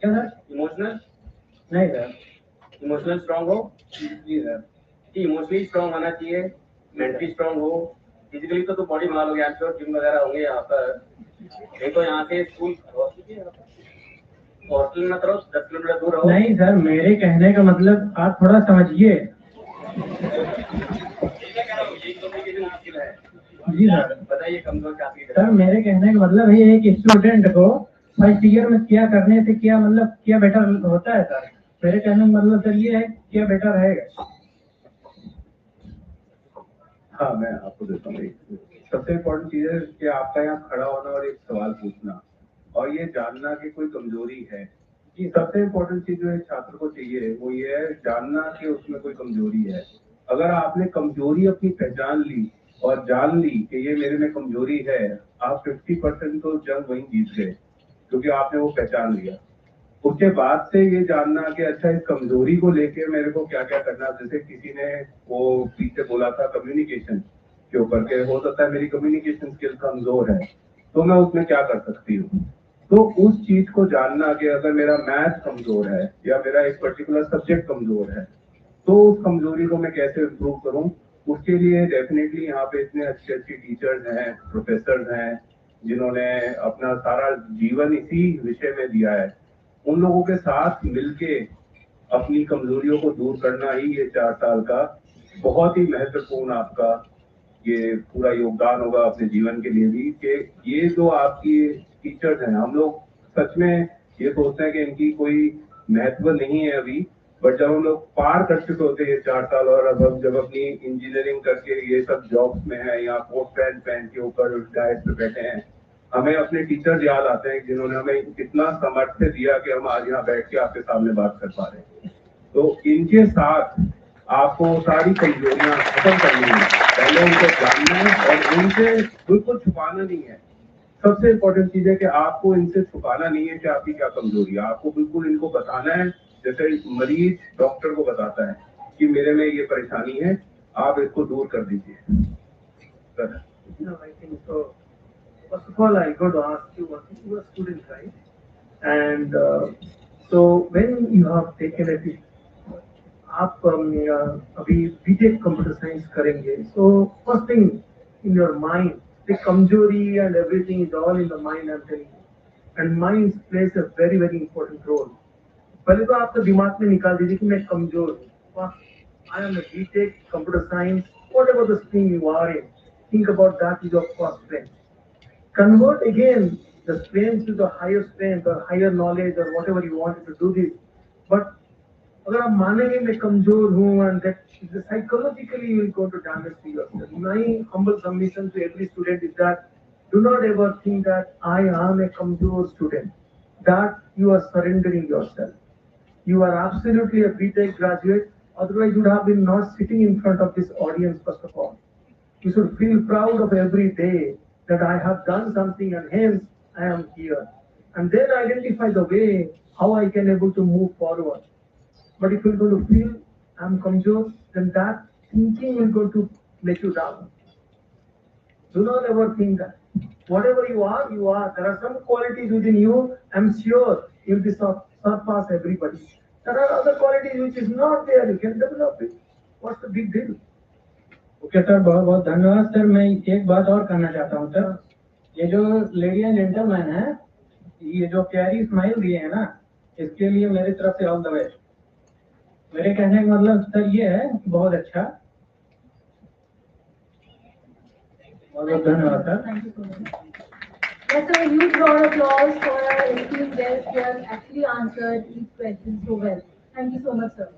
[SPEAKER 8] क्या सर?
[SPEAKER 5] इमोशनल?
[SPEAKER 8] नहीं सर।
[SPEAKER 5] इमोशनल स्ट्रांग हो?
[SPEAKER 8] जी सर।
[SPEAKER 5] इमोशनली स्ट्रांग होना चाहिए, मेंटली स्ट्रांग हो, फिजिकली तो बॉडी बना लोगे। आप श्योर जिम वगैरह होंगे यहाँ पर। नहीं तो यहाँ से स्कूल हॉस्टल में करो, 10 किलोमीटर दूर रहो।
[SPEAKER 8] नहीं सर, मेरे कहने का मतलब आप थोड़ा समझिए। जी सर।
[SPEAKER 3] बताइए कमजोर क्या आपकी
[SPEAKER 8] सर मेरे कहने का मतलब है एक स्टूडेंट को फर्स्ट ईयर में क्या करने से क्या मतलब क्या बेटर होता है सर। मेरे कहने का मतलब सर ये है क्या बेटर रहेगा।
[SPEAKER 5] हाँ, मैं आपको देता हूँ। सबसे इम्पोर्टेंट चीज है कि आपका यहाँ खड़ा होना और एक सवाल पूछना और ये जानना कि कोई कमजोरी है। कि सबसे इम्पोर्टेंट चीज जो एक छात्र को चाहिए वो ये है जानना कि उसमें कोई कमजोरी है। अगर आपने कमजोरी अपनी पहचान ली और जान ली कि ये मेरे में कमजोरी है, आप 50% तो जंग वहीं जीत गए, क्योंकि आपने वो पहचान लिया। उसके बाद से ये जानना कि अच्छा इस कमजोरी को लेके मेरे को क्या क्या करना, जैसे किसी ने वो पीछे बोला था कम्युनिकेशन के ऊपर के, हो सकता है मेरी कम्युनिकेशन स्किल कमजोर है तो मैं उसमें क्या कर सकती हूँ। तो उस चीज को जानना कि अगर मेरा मैथ कमजोर है या मेरा एक पर्टिकुलर सब्जेक्ट कमजोर है तो उस कमजोरी को मैं कैसे इम्प्रूव करूं, उसके लिए डेफिनेटली यहाँ पे इतने अच्छे अच्छे टीचर्स हैं, प्रोफेसर हैं, जिन्होंने अपना सारा जीवन इसी विषय में दिया है। उन लोगों के साथ मिलके अपनी कमजोरियों को दूर करना ही ये 4 साल का बहुत ही महत्वपूर्ण आपका ये पूरा योगदान होगा अपने जीवन के लिए भी। कि ये जो आपकी टीचर्स हैं, हम लोग सच में ये सोचते हैं कि इनकी कोई महत्व नहीं है अभी, बट जब हम लोग पार कर चुके होते हैं ये 4 साल और अब हम जब अपनी इंजीनियरिंग करके ये सब जॉब्स में है या कोट पैंट पहन के ऊपर उस डायट पे बैठे हैं, हमें अपने टीचर्स याद आते हैं जिन्होंने हमें कितना सामर्थ्य दिया कि हम आज यहाँ बैठ के आपके सामने बात कर पा रहे हैं। तो इनके साथ आपको सारी कमजोरियां खत्म करनी है, पहले उनको जानना है और उनसे बिल्कुल छुपाना नहीं है। सबसे इम्पोर्टेंट चीज है कि आपको इनसे छुपाना नहीं है कि आपकी क्या कमजोरी है, आपको बिल्कुल इनको बताना है। जैसे मरीज डॉक्टर को बताता है कि मेरे में ये परेशानी है, आप इसको दूर कर दीजिए। Sir
[SPEAKER 4] No, I think so. First of all, I got to ask you one thing. You are a student, right? And so when you have taken it, आप अभी बीटेक कंप्यूटर साइंस करेंगे, so first thing in your mind, the कमजोरी and everything is all in the mind, I'm telling you, and mind plays a very very important role. पहले तो आपके दिमाग में निकाल दीजिए कि मैं कमजोर हूँ। I am a BTech computer science, whatever the stream you are in, think about that is your first strength. Convert again the strength to the higher strength or higher knowledge or whatever you wanted to do this. But अगर आप मानेंगे मैं कमजोर हूँ and that psychologically you will go to damage to yourself. My humble submission to every student is that do not ever think that I am a कमजोर student, that you are surrendering yourself. You are absolutely a B.Tech graduate, otherwise you would have been not sitting in front of this audience first of all. You should feel proud of every day that I have done something and hence I am here. And then identify the way how I can able to move forward. But if you're going to feel I'm kamjor, then that thinking will go to make you down. Do not ever think that. Whatever you are, you are. There are some qualities within you, I'm sure you'll be surpass everybody. There are other qualities which is not there, you can develop it. What's the big deal?
[SPEAKER 8] Okay sir, बहुत बहुत धन्यवाद sir. मैं एक बात और कहना चाहता हूँ सर, ये जो लेडी एंड जेंटलमैन है, ये जो प्यारी स्माइल दिए है ना, इसके लिए मेरी तरफ से ऑल द बेस्ट। मेरे कहने का मतलब सर ये है, बहुत अच्छा, बहुत बहुत धन्यवाद sir.
[SPEAKER 1] Thank you so much. Let's have a huge round of applause for our esteemed guest who has actually answered each question so well. Thank you so much, sir.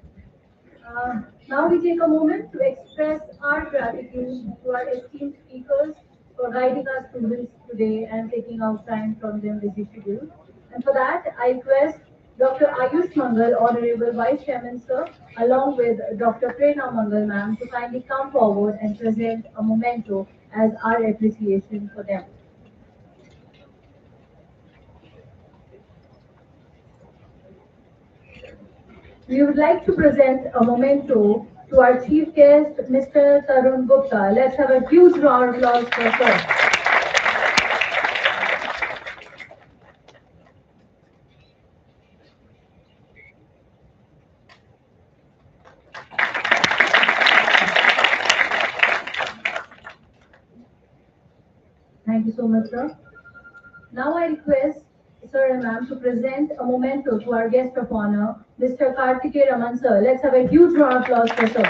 [SPEAKER 1] Now we take a moment to express our gratitude to our esteemed speakers for guiding our students today and taking out time from their busy schedule. And for that, I request Dr. Ayush Mangal, Honorable Vice Chairman, sir, along with Dr. Prerna Mangal, ma'am, to kindly come forward and present a memento as our appreciation for them. We would like to present a memento to our chief guest, Mr. Tarun Gupta. Let's have a huge round of applause for sir. Thank you so much, sir. Now I request sir and ma'am to present a memento to our guest of honor, Mr. Kartikeya Raman, sir. Let's have a huge round of applause for sir.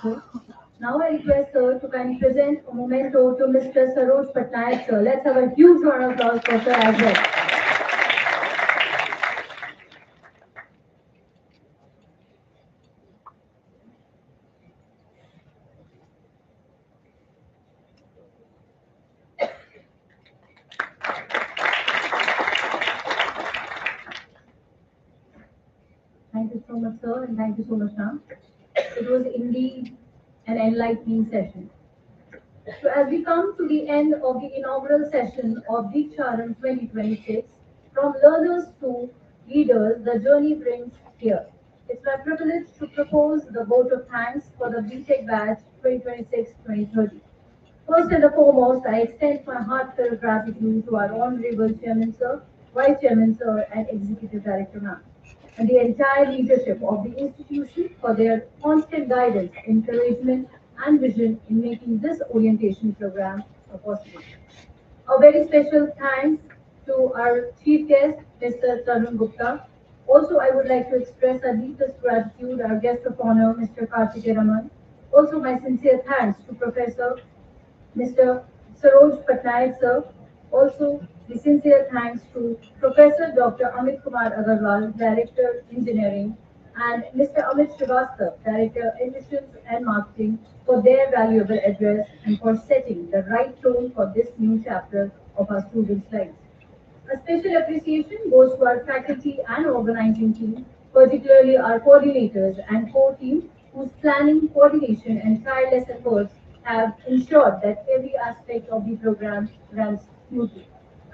[SPEAKER 1] sir. Now I request sir to kindly present a memento to Mr. Saroj Patnaik, sir. Let's have a huge round of applause for sir as well. Thank you so much, sir, and thank you so much, ma'am. It was indeed an enlightening session. So as we come to the end of the inaugural session of Deeksharan 2026, from learners to leaders, the journey brings here. It's my privilege to propose the vote of thanks for the B.Tech batch 2026-2030. First and foremost, I extend my heartfelt gratitude to our Honorable Chairman Sir, Vice Chairman Sir, and Executive Director Ma'am, and the entire leadership of the institution for their constant guidance, encouragement, and vision in making this orientation program a possibility. A very special thanks to our chief guest, Mr. Tarun Gupta. Also, I would like to express our deepest gratitude, our guest of honor, Mr. Karthike Raman. Also, my sincere thanks to Professor Mr. Saroj Patnaik, sir. Also, the sincere thanks to Professor Dr. Amit Kumar Agarwal, Director Engineering, and Mr. Amit Srivastav, Director Admissions and Marketing, for their valuable address and for setting the right tone for this new chapter of our students' lives. A special appreciation goes to our faculty and organizing team, particularly our coordinators and core team, whose planning, coordination, and tireless efforts have ensured that every aspect of the program runs smoothly.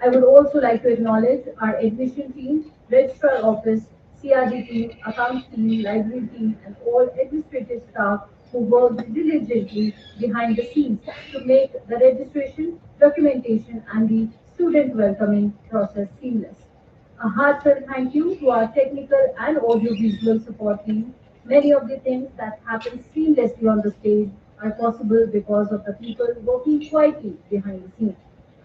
[SPEAKER 1] I would also like to acknowledge our admission team, registrar office, CRD team, accounts team, library team, and all administrative staff who worked diligently behind the scenes to make the registration, documentation, and the student welcoming process seamless. A heartfelt thank you to our technical and audiovisual support team. Many of the things that happen seamlessly on the stage are possible because of the people working quietly behind the scenes.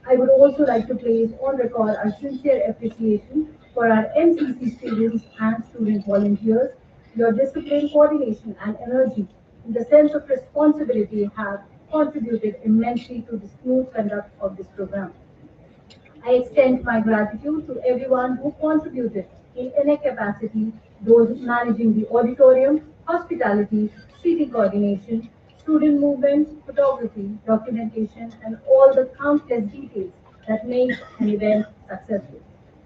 [SPEAKER 1] I would also like to place on record our sincere appreciation for our MCC students and student volunteers. Your discipline, coordination, and energy in the sense of responsibility have contributed immensely to the smooth conduct of this program. I extend my gratitude to everyone who contributed in any capacity, those managing the auditorium, hospitality, seating coordination, student movement, photography, documentation, and all the countless details that make an event successful.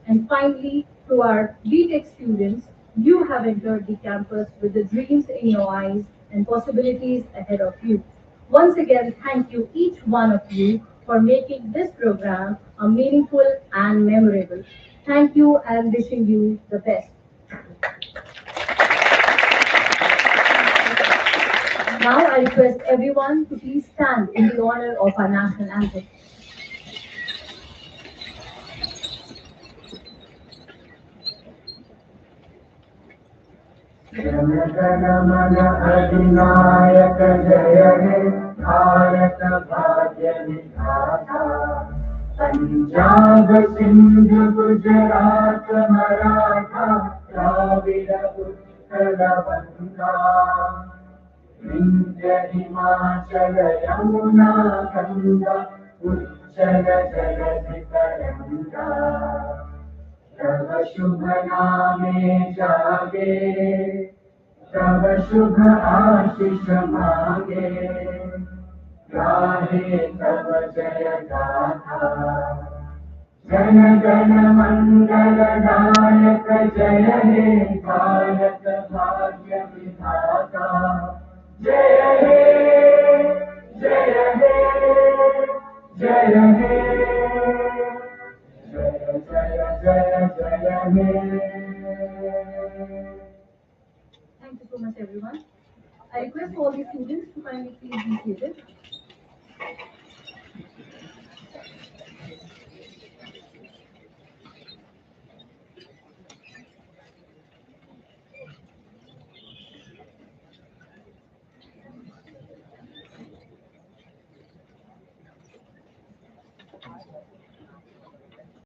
[SPEAKER 1] And finally, to our B.Tech students, you have entered the campus with the dreams in your eyes and possibilities ahead of you. Once again, thank you, each one of you, for making this program a meaningful and memorable. Thank you and wishing you the best. Now I request everyone to please stand in the honor of our national anthem.
[SPEAKER 9] जनगणमन अधिनायक जय हे भारत भाग्य विधाता पंजाब सिंध गुजरात मराठा द्राविड उत्कल बंगा विंध्य हिमाचल यमुना गंगा उच्चल जलधि तरंगा तव शुभ नामे जागे तव शुभ आशीष मांगे गाहे तव जय गाथा जन गण मंगल दायक जय हे भारत भाग्य विधाता जय हे जय हे जय हे
[SPEAKER 1] Thank you so much, everyone. I request all the students to kindly please be seated.